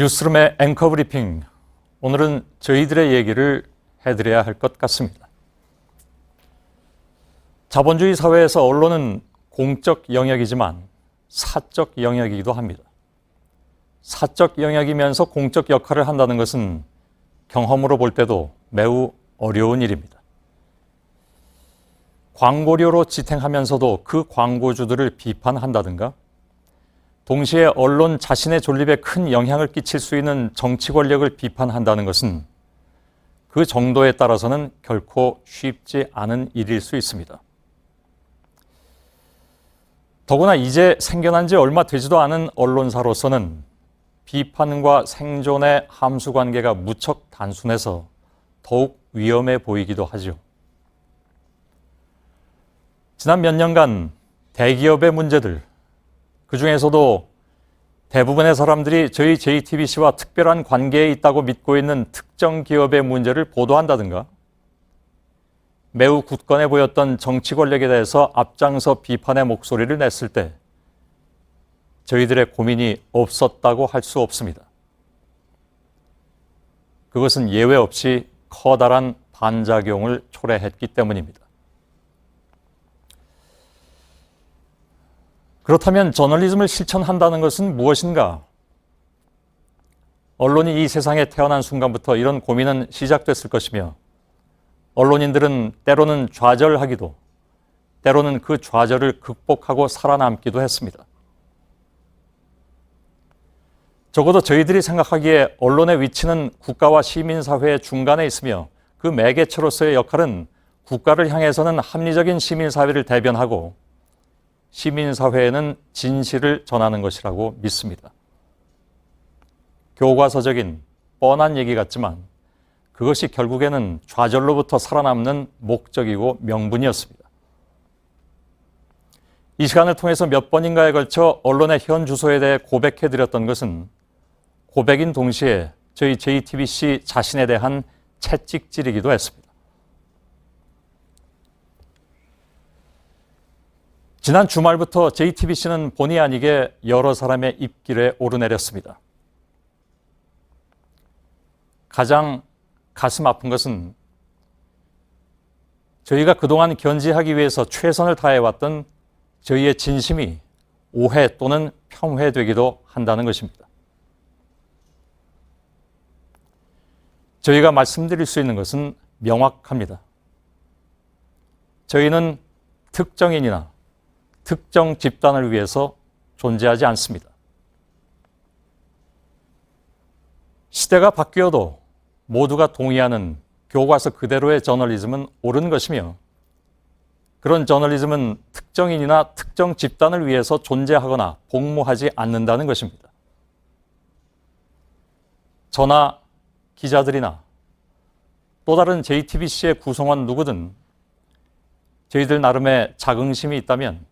뉴스룸의 앵커 브리핑. 오늘은 저희들의 얘기를 해드려야 할 것 같습니다. 자본주의 사회에서 언론은 공적 영역이지만 사적 영역이기도 합니다. 사적 영역이면서 공적 역할을 한다는 것은 경험으로 볼 때도 매우 어려운 일입니다. 광고료로 지탱하면서도 그 광고주들을 비판한다든가, 동시에 언론 자신의 존립에 큰 영향을 끼칠 수 있는 정치 권력을 비판한다는 것은 그 정도에 따라서는 결코 쉽지 않은 일일 수 있습니다. 더구나 이제 생겨난 지 얼마 되지도 않은 언론사로서는 비판과 생존의 함수 관계가 무척 단순해서 더욱 위험해 보이기도 하죠. 지난 몇 년간 대기업의 문제들, 그 중에서도 대부분의 사람들이 저희 JTBC와 특별한 관계에 있다고 믿고 있는 특정 기업의 문제를 보도한다든가, 매우 굳건해 보였던 정치 권력에 대해서 앞장서 비판의 목소리를 냈을 때 저희들의 고민이 없었다고 할 수 없습니다. 그것은 예외 없이 커다란 반작용을 초래했기 때문입니다. 그렇다면 저널리즘을 실천한다는 것은 무엇인가? 언론이 이 세상에 태어난 순간부터 이런 고민은 시작됐을 것이며, 언론인들은 때로는 좌절하기도, 때로는 그 좌절을 극복하고 살아남기도 했습니다. 적어도 저희들이 생각하기에 언론의 위치는 국가와 시민사회의 중간에 있으며, 그 매개체로서의 역할은 국가를 향해서는 합리적인 시민사회를 대변하고 시민사회에는 진실을 전하는 것이라고 믿습니다. 교과서적인 뻔한 얘기 같지만 그것이 결국에는 좌절로부터 살아남는 목적이고 명분이었습니다. 이 시간을 통해서 몇 번인가에 걸쳐 언론의 현 주소에 대해 고백해드렸던 것은 고백인 동시에 저희 JTBC 자신에 대한 채찍질이기도 했습니다. 지난 주말부터 JTBC는 본의 아니게 여러 사람의 입길에 오르내렸습니다. 가장 가슴 아픈 것은 저희가 그동안 견지하기 위해서 최선을 다해왔던 저희의 진심이 오해 또는 폄훼되기도 한다는 것입니다. 저희가 말씀드릴 수 있는 것은 명확합니다. 저희는 특정인이나 특정 집단을 위해서 존재하지 않습니다. 시대가 바뀌어도 모두가 동의하는 교과서 그대로의 저널리즘은 옳은 것이며, 그런 저널리즘은 특정인이나 특정 집단을 위해서 존재하거나 복무하지 않는다는 것입니다. 저나 기자들이나 또 다른 JTBC의 구성원 누구든 저희들 나름의 자긍심이 있다면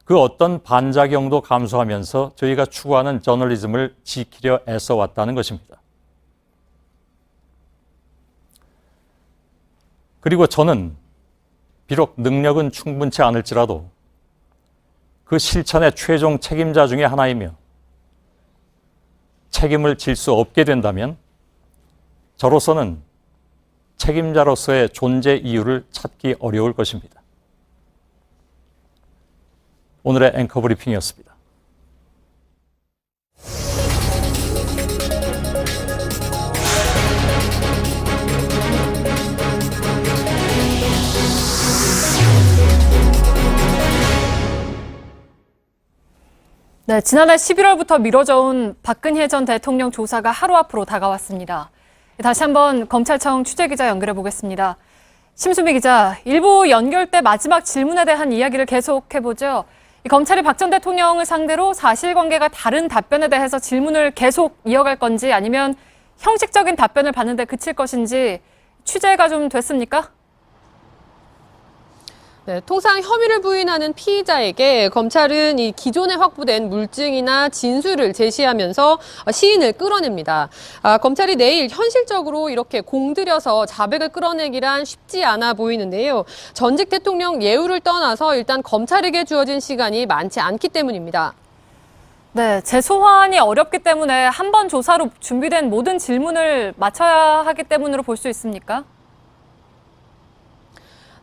그 어떤 반작용도 감수하면서 저희가 추구하는 저널리즘을 지키려 애써왔다는 것입니다. 그리고 저는 비록 능력은 충분치 않을지라도 그 실천의 최종 책임자 중에 하나이며, 책임을 질 수 없게 된다면 저로서는 책임자로서의 존재 이유를 찾기 어려울 것입니다. 오늘의 앵커 브리핑이었습니다. 네, 지난해 11월부터 미뤄져 온 박근혜 전 대통령 조사가 하루 앞으로 다가왔습니다. 다시 한번 검찰청 취재기자 연결해 보겠습니다. 심수미 기자, 일부 연결 때 마지막 질문에 대한 이야기를 계속해보죠. 검찰이 박 전 대통령을 상대로 사실관계가 다른 답변에 대해서 질문을 계속 이어갈 건지, 아니면 형식적인 답변을 받는 데 그칠 것인지 취재가 좀 됐습니까? 네, 통상 혐의를 부인하는 피의자에게 검찰은 이 기존에 확보된 물증이나 진술을 제시하면서 시인을 끌어냅니다. 검찰이 내일 현실적으로 이렇게 공들여서 자백을 끌어내기란 쉽지 않아 보이는데요. 전직 대통령 예우를 떠나서 일단 검찰에게 주어진 시간이 많지 않기 때문입니다. 네, 재소환이 어렵기 때문에 한 번 조사로 준비된 모든 질문을 마쳐야 하기 때문으로 볼 수 있습니까?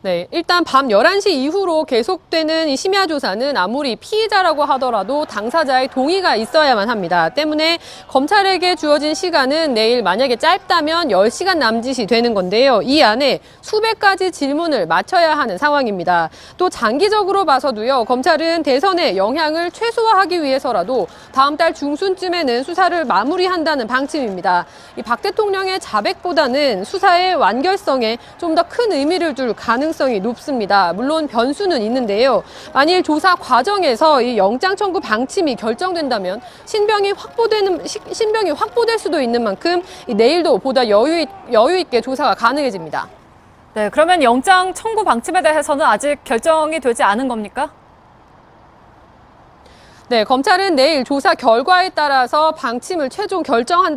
네, 일단 밤 11시 이후로 계속되는 이 심야 조사는 아무리 피의자라고 하더라도 당사자의 동의가 있어야만 합니다. 때문에 검찰에게 주어진 시간은 내일 만약에 짧다면 10시간 남짓이 되는 건데요. 이 안에 수백 가지 질문을 마쳐야 하는 상황입니다. 또 장기적으로 봐서도요, 검찰은 대선의 영향을 최소화하기 위해서라도 다음 달 중순쯤에는 수사를 마무리한다는 방침입니다. 이 박 대통령의 자백보다는 수사의 완결성에 좀 더 큰 의미를 둘 가능성이 높습니다. 물론 변수는 있는데요. 만일 조사 과정에서 이 영장 청구 방침이 결정된다면 신병이 확보될 수도 있는 만큼 내일도 보다 여유 있게 조사가 가능해집니다. 네, 그러면 영장 청구 방침에 대해서는 아직 결정이 되지 않은 겁니까? 네, 검찰은 내일 조사 결과에 따라서 방침을 최종 결정할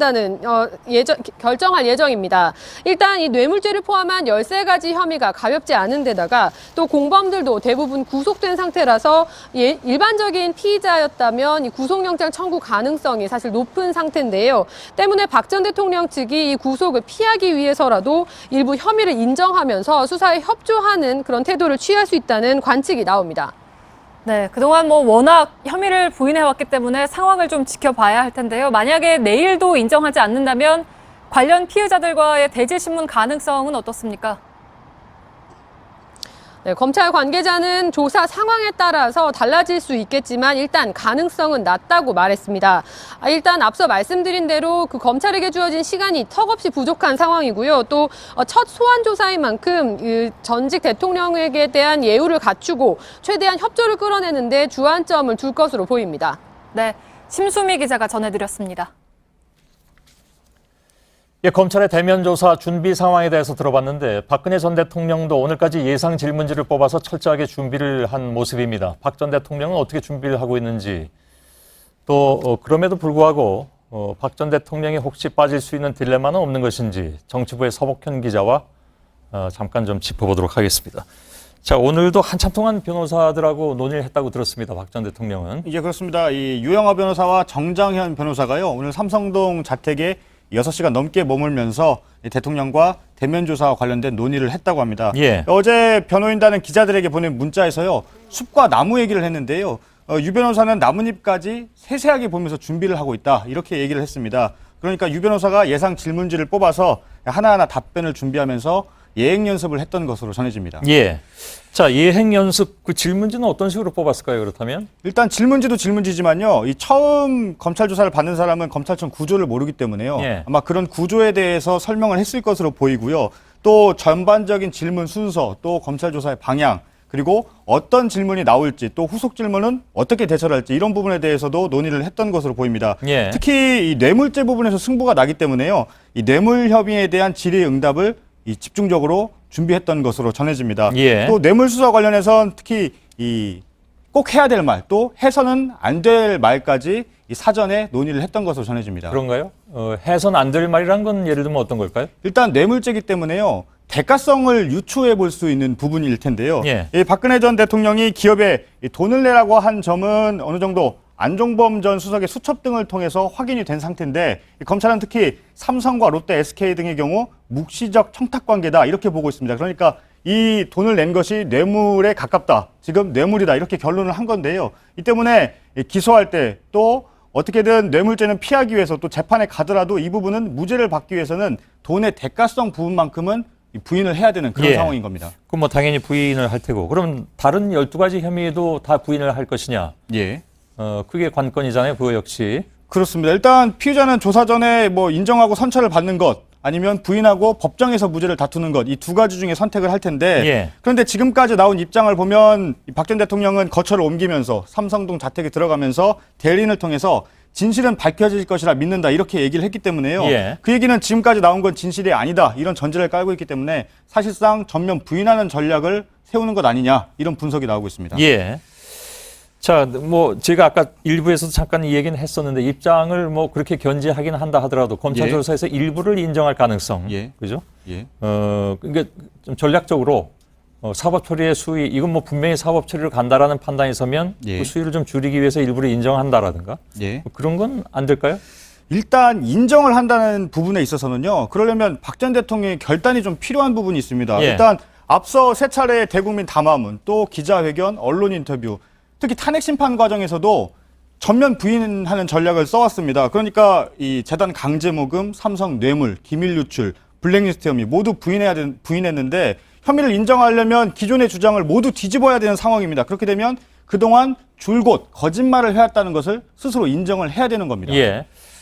예정입니다. 일단 이 뇌물죄를 포함한 13가지 혐의가 가볍지 않은 데다가 또 공범들도 대부분 구속된 상태라서 일반적인 피의자였다면 이 구속영장 청구 가능성이 사실 높은 상태인데요. 때문에 박 전 대통령 측이 이 구속을 피하기 위해서라도 일부 혐의를 인정하면서 수사에 협조하는 그런 태도를 취할 수 있다는 관측이 나옵니다. 네, 그동안 워낙 혐의를 부인해왔기 때문에 상황을 좀 지켜봐야 할 텐데요. 만약에 내일도 인정하지 않는다면 관련 피의자들과의 대질신문 가능성은 어떻습니까? 네, 검찰 관계자는 조사 상황에 따라서 달라질 수 있겠지만 일단 가능성은 낮다고 말했습니다. 일단 앞서 말씀드린 대로 그 검찰에게 주어진 시간이 턱없이 부족한 상황이고요. 또 첫 소환 조사인 만큼 전직 대통령에게 대한 예우를 갖추고 최대한 협조를 끌어내는 데 주안점을 둘 것으로 보입니다. 네, 심수미 기자가 전해드렸습니다. 예, 검찰의 대면 조사 준비 상황에 대해서 들어봤는데 박근혜 전 대통령도 오늘까지 예상 질문지를 뽑아서 철저하게 준비를 한 모습입니다. 박 전 대통령은 어떻게 준비를 하고 있는지 또 그럼에도 불구하고 박 전 대통령이 혹시 빠질 수 있는 딜레마는 없는 것인지 정치부의 서복현 기자와 잠깐 좀 짚어보도록 하겠습니다. 자, 오늘도 한참 동안 변호사들하고 논의를 했다고 들었습니다. 박 전 대통령은. 예, 그렇습니다. 이 유영하 변호사와 정장현 변호사가요, 오늘 삼성동 자택에 6시간 넘게 머물면서 대통령과 대면 조사와 관련된 논의를 했다고 합니다. 예. 어제 변호인단은 기자들에게 보낸 문자에서요, 숲과 나무 얘기를 했는데요. 유 변호사는 나뭇잎까지 세세하게 보면서 준비를 하고 있다, 이렇게 얘기를 했습니다. 그러니까 유 변호사가 예상 질문지를 뽑아서 하나하나 답변을 준비하면서 예행 연습을 했던 것으로 전해집니다. 예. 자, 예행 연습 그 질문지는 어떤 식으로 뽑았을까요, 그렇다면? 일단 질문지도 질문지지만요, 이 처음 검찰 조사를 받는 사람은 검찰청 구조를 모르기 때문에요. 예. 아마 그런 구조에 대해서 설명을 했을 것으로 보이고요. 또 전반적인 질문 순서, 또 검찰 조사의 방향, 그리고 어떤 질문이 나올지, 또 후속 질문은 어떻게 대처를 할지, 이런 부분에 대해서도 논의를 했던 것으로 보입니다. 예. 특히 이 뇌물죄 부분에서 승부가 나기 때문에요, 이 뇌물 혐의에 대한 질의 응답을 집중적으로 준비했던 것으로 전해집니다. 예. 또 뇌물 수사 관련해선 특히 꼭 해야 될 말, 또 해서는 안 될 말까지 사전에 논의를 했던 것으로 전해집니다. 그런가요? 해선 안 될 말이란 건 예를 들면 어떤 걸까요? 일단 뇌물죄이기 때문에요, 대가성을 유추해 볼 수 있는 부분일 텐데요. 예. 이 박근혜 전 대통령이 기업에 돈을 내라고 한 점은 어느 정도 안종범 전 수석의 수첩 등을 통해서 확인이 된 상태인데, 검찰은 특히 삼성과 롯데, SK 등의 경우 묵시적 청탁 관계다, 이렇게 보고 있습니다. 그러니까 이 돈을 낸 것이 뇌물에 가깝다, 지금 뇌물이다, 이렇게 결론을 한 건데요. 이 때문에 기소할 때 또 어떻게든 뇌물죄는 피하기 위해서 또 재판에 가더라도 이 부분은 무죄를 받기 위해서는 돈의 대가성 부분만큼은 부인을 해야 되는 그런 예. 상황인 겁니다. 그럼 당연히 부인을 할 테고, 그럼 다른 12가지 혐의도 다 부인을 할 것이냐? 예. 그게 관건이잖아요, 그거 역시. 그렇습니다. 일단 피의자는 조사 전에 인정하고 선처를 받는 것, 아니면 부인하고 법정에서 무죄를 다투는 것, 이 두 가지 중에 선택을 할 텐데, 예. 그런데 지금까지 나온 입장을 보면 박 전 대통령은 거처를 옮기면서 삼성동 자택에 들어가면서 대리인을 통해서 진실은 밝혀질 것이라 믿는다, 이렇게 얘기를 했기 때문에요. 예. 그 얘기는 지금까지 나온 건 진실이 아니다, 이런 전제를 깔고 있기 때문에 사실상 전면 부인하는 전략을 세우는 것 아니냐, 이런 분석이 나오고 있습니다. 예. 자, 제가 아까 일부에서도 잠깐 이 얘기는 했었는데, 입장을 그렇게 견제하긴 한다 하더라도 검찰 예. 조사에서 일부를 인정할 가능성. 예. 그죠? 예. 그러니까 좀 전략적으로 사법 처리의 수위, 이건 뭐 분명히 사법 처리로 간다라는 판단이 서면 그 수위를 좀 줄이기 위해서 일부러 인정한다라든가 뭐 그런 건 안 될까요? 일단 인정을 한다는 부분에 있어서는요. 그러려면 박 전 대통령의 결단이 좀 필요한 부분이 있습니다. 일단 앞서 세 차례의 대국민 담화문, 또 기자회견, 언론 인터뷰, 특히 탄핵 심판 과정에서도 전면 부인하는 전략을 써왔습니다. 그러니까 이 재단 강제 모금, 삼성 뇌물, 기밀 유출, 블랙리스트 혐의 모두 부인했는데 혐의를 인정하려면 기존의 주장을 모두 뒤집어야 되는 상황입니다. 그렇게 되면 그동안 줄곧 거짓말을 해왔다는 것을 스스로 인정을 해야 되는 겁니다.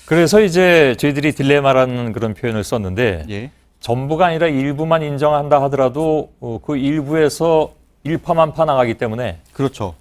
그래서 이제 저희들이 딜레마라는 그런 표현을 썼는데 전부가 아니라 일부만 인정한다 하더라도 그 일부에서 일파만파 나가기 때문에 그렇죠.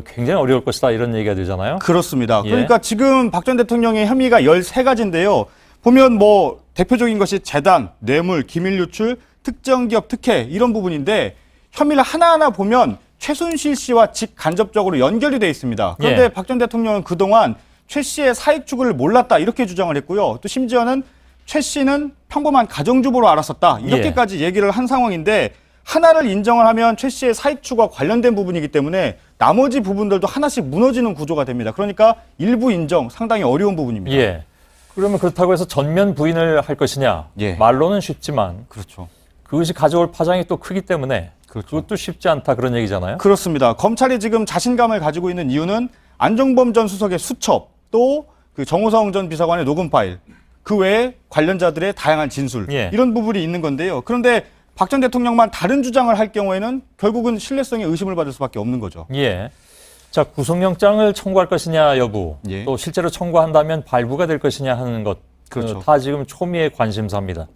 굉장히 어려울 것이다 이런 얘기가 되잖아요. 그렇습니다. 그러니까 지금 박 전 대통령의 혐의가 13가지인데요. 보면 뭐 대표적인 것이 재단, 뇌물, 기밀 유출, 특정 기업 특혜 이런 부분인데 혐의를 하나하나 보면 최순실 씨와 직간접적으로 연결이 돼 있습니다. 그런데 박 전 대통령은 그동안 최 씨의 사익 추구를 몰랐다 이렇게 주장을 했고요. 또 심지어는 최 씨는 평범한 가정주부로 알았었다 이렇게까지 얘기를 한 상황인데 하나를 인정을 하면 최 씨의 사익 추구와 관련된 부분이기 때문에 나머지 부분들도 하나씩 무너지는 구조가 됩니다. 그러니까 일부 인정 상당히 어려운 부분입니다. 그러면 그렇다고 해서 전면 부인을 할 것이냐? 말로는 쉽지만 그것이 가져올 파장이 또 크기 때문에 그것도 쉽지 않다 그런 얘기잖아요. 그렇습니다. 검찰이 지금 자신감을 가지고 있는 이유는 안종범 전 수석의 수첩, 또 그 정호성 전 비서관의 녹음 파일, 그 외에 관련자들의 다양한 진술 이런 부분이 있는 건데요. 그런데 박 전 대통령만 다른 주장을 할 경우에는 결국은 신뢰성에 의심을 받을 수밖에 없는 거죠. 자, 구속영장을 청구할 것이냐 여부, 또 실제로 청구한다면 발부가 될 것이냐 하는 것, 다 지금 초미의 관심사입니다.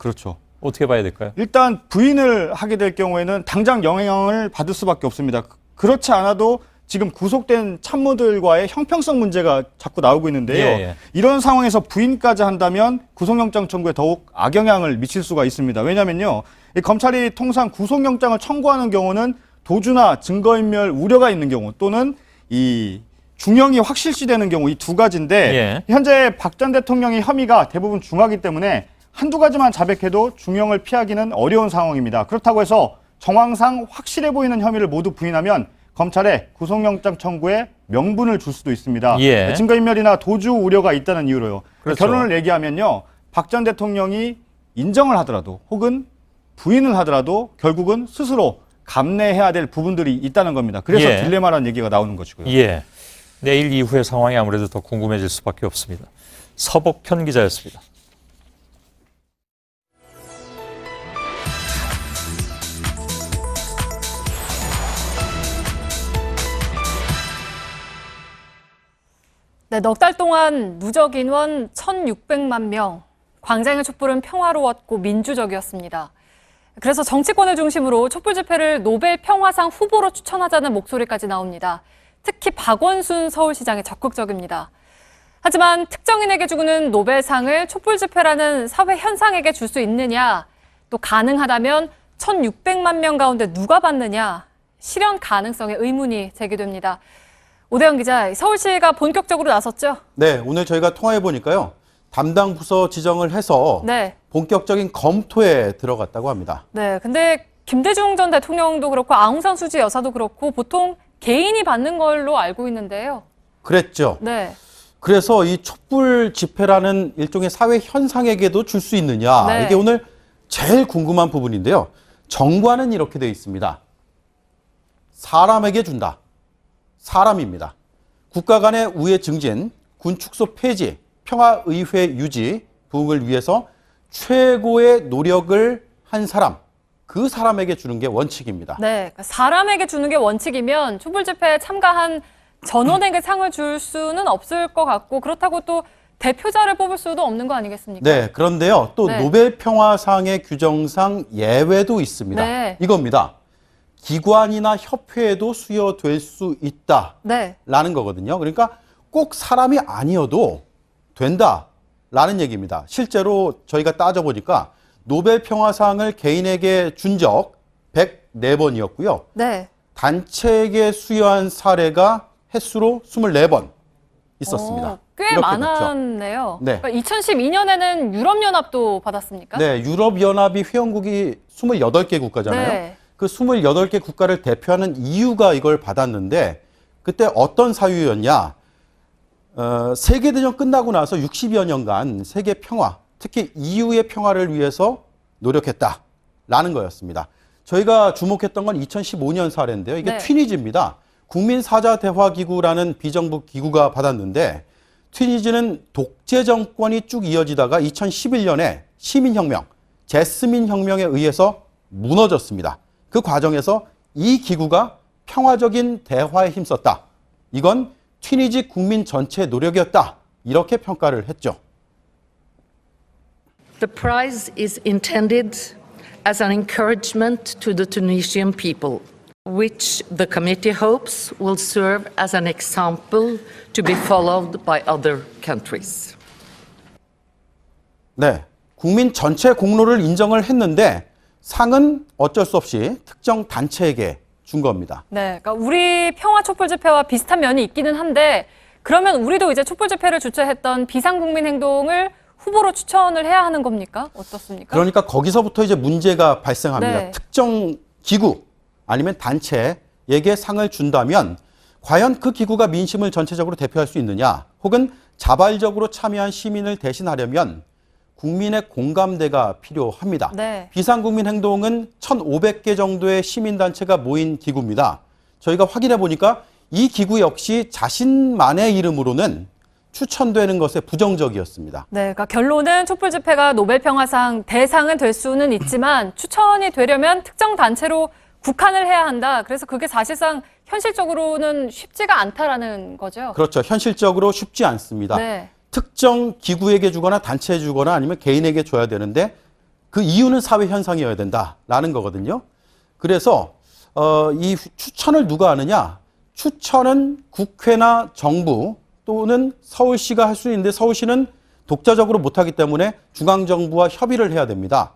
어떻게 봐야 될까요? 일단 부인을 하게 될 경우에는 당장 영향을 받을 수밖에 없습니다. 그렇지 않아도 지금 구속된 참모들과의 형평성 문제가 자꾸 나오고 있는데요. 이런 상황에서 부인까지 한다면 구속영장 청구에 더욱 악영향을 미칠 수가 있습니다. 왜냐면요. 검찰이 통상 구속영장을 청구하는 경우는 도주나 증거인멸 우려가 있는 경우 또는 이 중형이 확실시되는 경우 이 두 가지인데 현재 박 전 대통령의 혐의가 대부분 중하기 때문에 한두 가지만 자백해도 중형을 피하기는 어려운 상황입니다. 그렇다고 해서 정황상 확실해 보이는 혐의를 모두 부인하면 검찰에 구속영장 청구에 명분을 줄 수도 있습니다. 증거인멸이나 도주 우려가 있다는 이유로요. 결론을 얘기하면요. 박 전 대통령이 인정을 하더라도 혹은 부인을 하더라도 결국은 스스로 감내해야 될 부분들이 있다는 겁니다. 그래서 딜레마라는 얘기가 나오는 것이고요. 내일 이후의 상황이 아무래도 더 궁금해질 수밖에 없습니다. 서복현 기자였습니다. 네, 넉 달 동안 누적 인원 1,600만 명. 광장의 촛불은 평화로웠고 민주적이었습니다. 그래서 정치권을 중심으로 촛불 집회를 노벨 평화상 후보로 추천하자는 목소리까지 나옵니다. 특히 박원순 서울시장이 적극적입니다. 하지만 특정인에게 주는 노벨상을 촛불 집회라는 사회 현상에게 줄 수 있느냐, 또 가능하다면 1,600만 명 가운데 누가 받느냐, 실현 가능성에 의문이 제기됩니다. 오대영 기자, 서울시가 본격적으로 나섰죠? 네, 오늘 저희가 통화해 보니까요. 담당 부서 지정을 해서 본격적인 검토에 들어갔다고 합니다. 네, 근데 김대중 전 대통령도 그렇고 아웅산 수지 여사도 그렇고 보통 개인이 받는 걸로 알고 있는데요. 그랬죠. 네. 그래서 이 촛불 집회라는 일종의 사회 현상에게도 줄 수 있느냐. 이게 오늘 제일 궁금한 부분인데요. 정관은 이렇게 되어 있습니다. 사람에게 준다. 사람입니다. 국가 간의 우애 증진, 군 축소 폐지, 평화의회 유지, 부흥을 위해서 최고의 노력을 한 사람, 그 사람에게 주는 게 원칙입니다. 네, 사람에게 주는 게 원칙이면 촛불 집회에 참가한 전원에게 상을 줄 수는 없을 것 같고 그렇다고 또 대표자를 뽑을 수도 없는 거 아니겠습니까? 네, 그런데요. 또 노벨 평화상의 규정상 예외도 있습니다. 이겁니다. 기관이나 협회에도 수여될 수 있다라는 거거든요. 그러니까 꼭 사람이 아니어도 된다라는 얘기입니다. 실제로 저희가 따져보니까 노벨 평화상을 개인에게 준 적 104번이었고요. 단체에게 수여한 사례가 횟수로 24번 있었습니다. 꽤 많았네요. 그러니까 2012년에는 유럽연합도 받았습니까? 네, 유럽연합이 회원국이 28개 국가잖아요. 그 28개 국가를 대표하는 EU가 이걸 받았는데 그때 어떤 사유였냐? 세계대전 끝나고 나서 60여 년간 세계 평화, 특히 EU의 평화를 위해서 노력했다라는 거였습니다. 저희가 주목했던 건 2015년 사례인데요. 이게 네. 튀니지입니다. 국민사자대화기구라는 비정부 기구가 받았는데 튀니지는 독재 정권이 쭉 이어지다가 2011년에 시민혁명, 제스민 혁명에 의해서 무너졌습니다. 그 과정에서 이 기구가 평화적인 대화에 힘썼다. 이건 튀니지 국민 전체의 노력이었다. 이렇게 평가를 했죠. The prize is intended as an encouragement to the Tunisian people, which the committee hopes will serve as an example to be followed by other countries. 네, 국민 전체 공로를 인정을 했는데 상은 어쩔 수 없이 특정 단체에게 준 겁니다. 네, 그러니까 우리 평화 촛불 집회와 비슷한 면이 있기는 한데 그러면 우리도 이제 촛불 집회를 주최했던 비상국민 행동을 후보로 추천을 해야 하는 겁니까? 어떻습니까? 그러니까 거기서부터 이제 문제가 발생합니다. 네. 특정 기구 아니면 단체에게 상을 준다면 과연 그 기구가 민심을 전체적으로 대표할 수 있느냐? 혹은 자발적으로 참여한 시민을 대신하려면 국민의 공감대가 필요합니다. 네. 비상국민행동은 1,500개 정도의 시민단체가 모인 기구입니다. 저희가 확인해 보니까 이 기구 역시 자신만의 이름으로는 추천되는 것에 부정적이었습니다. 네, 그러니까 결론은 촛불 집회가 노벨 평화상 대상은 될 수는 있지만 추천이 되려면 특정 단체로 국한을 해야 한다. 그래서 그게 사실상 현실적으로는 쉽지가 않다라는 거죠. 그렇죠. 현실적으로 쉽지 않습니다. 네. 특정 기구에게 주거나 단체에 주거나 아니면 개인에게 줘야 되는데 그 이유는 사회 현상이어야 된다라는 거거든요. 그래서 이 추천을 누가 하느냐? 추천은 국회나 정부 또는 서울시가 할 수 있는데 서울시는 독자적으로 못하기 때문에 중앙정부와 협의를 해야 됩니다.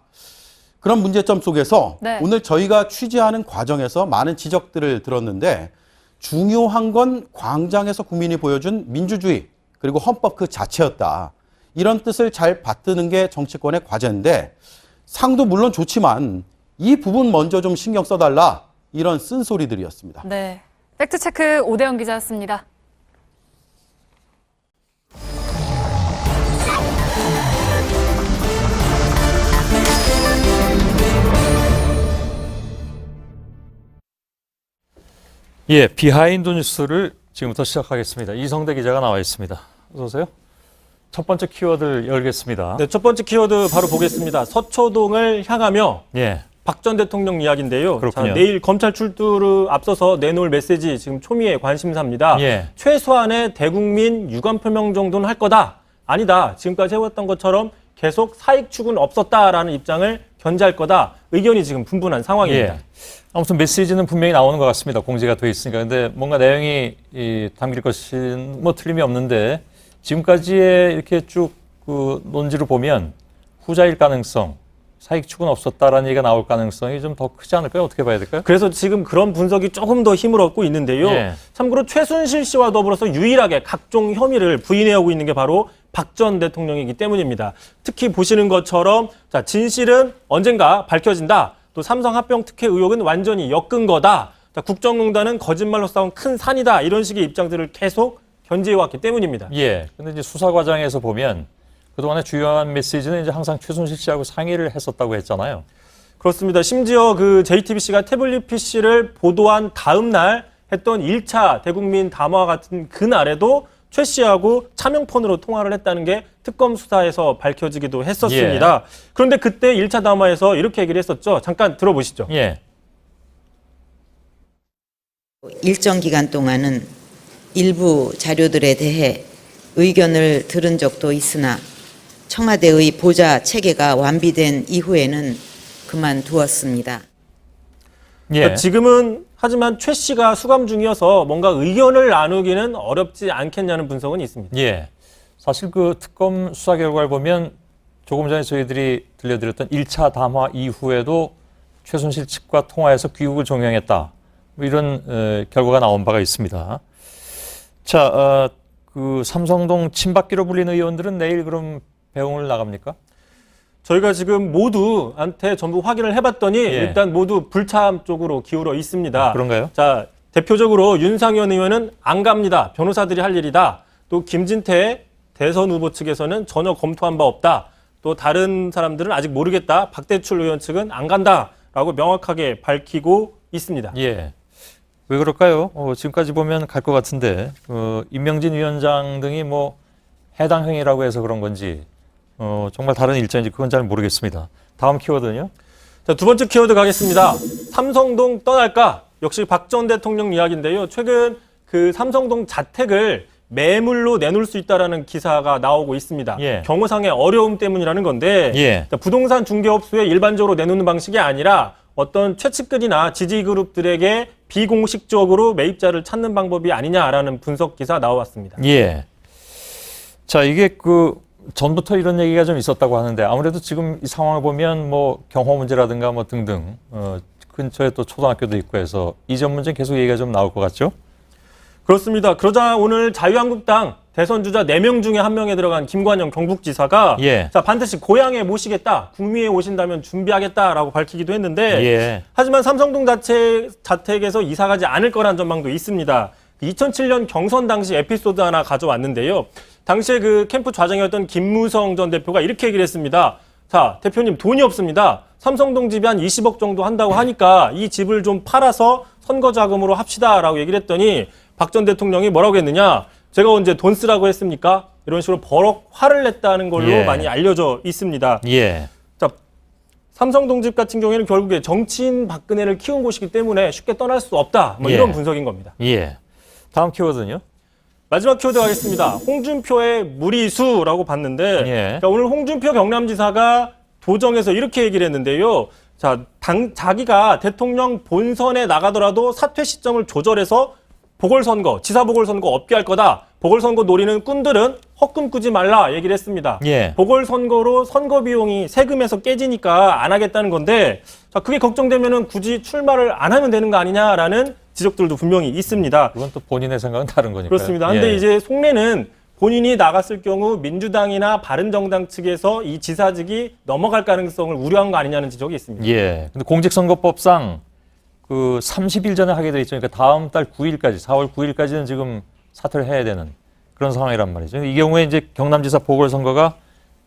그런 문제점 속에서 네. 오늘 저희가 취재하는 과정에서 많은 지적들을 들었는데 중요한 건 광장에서 국민이 보여준 민주주의 그리고 헌법 그 자체였다. 이런 뜻을 잘 받드는 게 정치권의 과제인데 상도 물론 좋지만 이 부분 먼저 좀 신경 써달라 이런 쓴소리들이었습니다. 네, 팩트체크 오대영 기자였습니다. 예, 비하인드 뉴스를 지금부터 시작하겠습니다. 이성대 기자가 나와 있습니다. 어서 오세요. 첫 번째 키워드를 열겠습니다. 네, 첫 번째 키워드 바로 보겠습니다. 서초동을 향하며 예. 박 전 대통령 이야기인데요. 그렇군요. 자, 내일 검찰 출두를 앞서서 내놓을 메시지 지금 초미의 관심사입니다. 예. 최소한의 대국민 유감 표명 정도는 할 거다. 아니다. 지금까지 해왔던 것처럼 계속 사익 추구는 없었다라는 입장을 견지할 거다. 의견이 지금 분분한 상황입니다. 예. 아무튼 메시지는 분명히 나오는 것 같습니다. 공지가 돼 있으니까. 근데 뭔가 내용이 담길 것은 뭐 틀림이 없는데 지금까지의 이렇게 쭉 그 논지를 보면 후자일 가능성, 사익 추구는 없었다라는 얘기가 나올 가능성이 좀 더 크지 않을까요? 어떻게 봐야 될까요? 그래서 지금 그런 분석이 조금 더 힘을 얻고 있는데요. 예. 참고로 최순실 씨와 더불어서 유일하게 각종 혐의를 부인해오고 있는 게 바로 박 전 대통령이기 때문입니다. 특히 보시는 것처럼 자, 진실은 언젠가 밝혀진다. 또 삼성 합병 특혜 의혹은 완전히 엮은 거다. 자, 국정농단은 거짓말로 쌓은 큰 산이다. 이런 식의 입장들을 계속 견지해왔기 때문입니다. 예. 근데 이제 수사 과정에서 보면 그동안의 주요한 메시지는 이제 항상 최순실 씨하고 상의를 했었다고 했잖아요. 그렇습니다. 심지어 그 JTBC가 태블릿 PC를 보도한 다음 날 했던 1차 대국민 담화 같은 그날에도 최 씨하고 차명폰으로 통화를 했다는 게 특검 수사에서 밝혀지기도 했었습니다. 예. 그런데 그때 1차 담화에서 이렇게 얘기를 했었죠. 잠깐 들어보시죠. 예. 일정 기간 동안은 일부 자료들에 대해 의견을 들은 적도 있으나 청와대의 보좌 체계가 완비된 이후에는 그만두었습니다. 예. 그러니까 지금은 하지만 최 씨가 수감 중이어서 뭔가 의견을 나누기는 어렵지 않겠냐는 분석은 있습니다. 예. 사실 그 특검 수사 결과를 보면 조금 전에 저희들이 들려드렸던 1차 담화 이후에도 최순실 측과 통화해서 귀국을 종용했다. 뭐 이런 결과가 나온 바가 있습니다. 자, 그 삼성동 친박기로 불리는 의원들은 내일 그럼 배웅을 나갑니까? 저희가 지금 모두한테 전부 확인을 해봤더니 일단 모두 불참 쪽으로 기울어 있습니다. 그런가요? 자, 대표적으로 윤상현 의원은 안 갑니다. 변호사들이 할 일이다. 또 김진태 대선 후보 측에서는 전혀 검토한 바 없다. 또 다른 사람들은 아직 모르겠다. 박대출 의원 측은 안 간다라고 명확하게 밝히고 있습니다. 예. 왜 그럴까요? 지금까지 보면 갈 것 같은데 임명진 위원장 등이 뭐 해당 행위라고 해서 그런 건지 정말 다른 일정인지 그건 잘 모르겠습니다. 다음 키워드는요? 자, 두 번째 키워드 가겠습니다. 삼성동 떠날까? 역시 박 전 대통령 이야기인데요. 최근 그 삼성동 자택을 매물로 내놓을 수 있다라는 기사가 나오고 있습니다. 경호상의 어려움 때문이라는 건데 자, 부동산 중개업소에 일반적으로 내놓는 방식이 아니라 어떤 최측근이나 지지그룹들에게 비공식적으로 매입자를 찾는 방법이 아니냐라는 분석 기사 나왔습니다. 예. 자, 이게 전부터 이런 얘기가 좀 있었다고 하는데 아무래도 지금 이 상황을 보면 뭐 경호 문제라든가 뭐 등등 근처에 또 초등학교도 있고 해서 이전 문제 계속 얘기가 좀 나올 것 같죠? 그렇습니다. 그러자 오늘 자유한국당 대선 주자 4명 중에 1명에 들어간 김관영 경북지사가 자, 반드시 고향에 모시겠다. 국미에 오신다면 준비하겠다라고 밝히기도 했는데 하지만 삼성동 자택에서 이사 가지 않을 거란 전망도 있습니다. 2007년 경선 당시 에피소드 하나 가져왔는데요. 당시에 그 캠프 좌장이었던 김무성 전 대표가 이렇게 얘기를 했습니다. 자, 대표님 돈이 없습니다. 삼성동 집이 한 20억 정도 한다고 하니까 이 집을 좀 팔아서 선거 자금으로 합시다라고 얘기를 했더니 박 전 대통령이 뭐라고 했느냐. 제가 언제 돈 쓰라고 했습니까? 이런 식으로 버럭 화를 냈다는 걸로 많이 알려져 있습니다. 자, 삼성동 집 같은 경우에는 결국에 정치인 박근혜를 키운 곳이기 때문에 쉽게 떠날 수 없다. 뭐 이런 분석인 겁니다. 다음 키워드는요? 마지막 키워드 가겠습니다. 홍준표의 무리수라고 봤는데 자, 오늘 홍준표 경남지사가 도정에서 이렇게 얘기를 했는데요. 자, 자기가 대통령 본선에 나가더라도 사퇴 시점을 조절해서 보궐선거, 지사 보궐선거 없게 할 거다. 보궐선거 노리는 꾼들은 헛꿈 꾸지 말라 얘기를 했습니다. 보궐선거로 선거 비용이 세금에서 깨지니까 안 하겠다는 건데 자, 그게 걱정되면은 굳이 출마를 안 하면 되는 거 아니냐라는 지적들도 분명히 있습니다. 그건 또 본인의 생각은 다른 거니까요. 그렇습니다. 그런데 이제 속내는 본인이 나갔을 경우 민주당이나 바른정당 측에서 이 지사직이 넘어갈 가능성을 우려한 거 아니냐는 지적이 있습니다. 근데 공직선거법상 30일 전에 하게 돼 있죠. 그러니까 다음 달 9일까지, 4월 9일까지는 지금 사퇴를 해야 되는 그런 상황이란 말이죠. 이 경우에 이제 경남지사 보궐선거가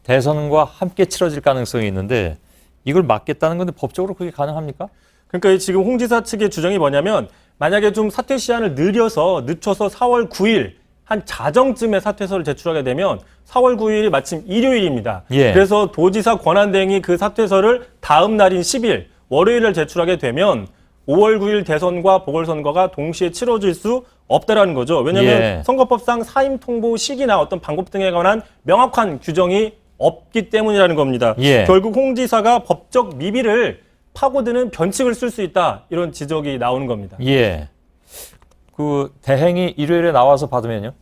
대선과 함께 치러질 가능성이 있는데 이걸 막겠다는 건데 법적으로 그게 가능합니까? 그러니까 지금 홍 지사 측의 주장이 뭐냐면 만약에 좀 사퇴 시한을 늦춰서 4월 9일 한 자정쯤에 사퇴서를 제출하게 되면 4월 9일이 마침 일요일입니다. 그래서 도지사 권한대행이 그 사퇴서를 다음 날인 10일 월요일을 제출하게 되면 5월 9일 대선과 보궐선거가 동시에 치러질 수 없다라는 거죠. 왜냐하면 선거법상 사임 통보 시기나 어떤 방법 등에 관한 명확한 규정이 없기 때문이라는 겁니다. 결국 홍 지사가 법적 미비를 파고드는 변칙을 쓸 수 있다. 이런 지적이 나오는 겁니다. 대행이 일요일에 나와서 받으면요?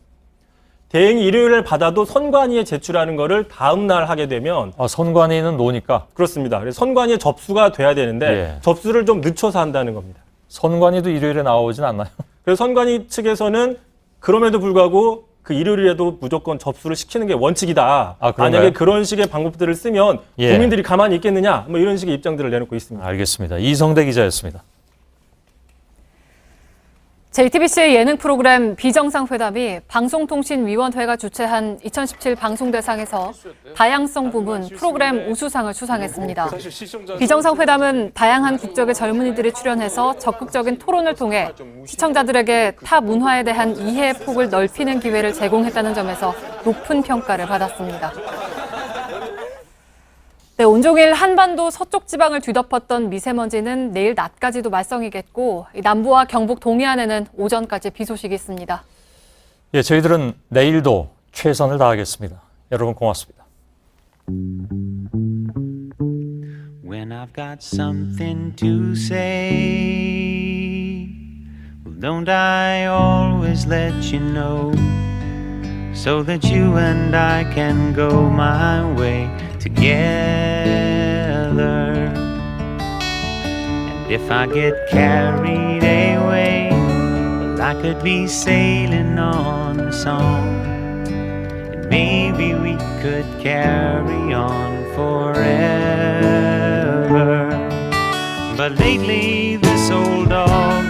대행이 일요일에 받아도 선관위에 제출하는 거를 다음 날 하게 되면 선관위는 노니까? 그렇습니다. 그래서 선관위에 접수가 돼야 되는데 접수를 좀 늦춰서 한다는 겁니다. 선관위도 일요일에 나오진 않나요? 그래서 선관위 측에서는 그럼에도 불구하고 그 일요일에도 무조건 접수를 시키는 게 원칙이다. 만약에 그런 식의 방법들을 쓰면 국민들이 가만히 있겠느냐? 뭐 이런 식의 입장들을 내놓고 있습니다. 알겠습니다. 이성대 기자였습니다. JTBC의 예능 프로그램 비정상회담이 방송통신위원회가 주최한 2017 방송대상에서 다양성 부문 프로그램 우수상을 수상했습니다. 비정상회담은 다양한 국적의 젊은이들이 출연해서 적극적인 토론을 통해 시청자들에게 타 문화에 대한 이해의 폭을 넓히는 기회를 제공했다는 점에서 높은 평가를 받았습니다. 네, 온종일 한반도 서쪽 지방을 뒤덮었던 미세먼지는 내일 낮까지도 말썽이겠고 남부와 경북 동해안에는 오전까지 비 소식이 있습니다. 저희들은 내일도 최선을 다하겠습니다. 여러분 고맙습니다. When I've got something to say, well, don't I always let you know, so that you and I can go my way together. And if I get carried away, well, I could be sailing on a song, and maybe we could carry on forever. But lately this old dog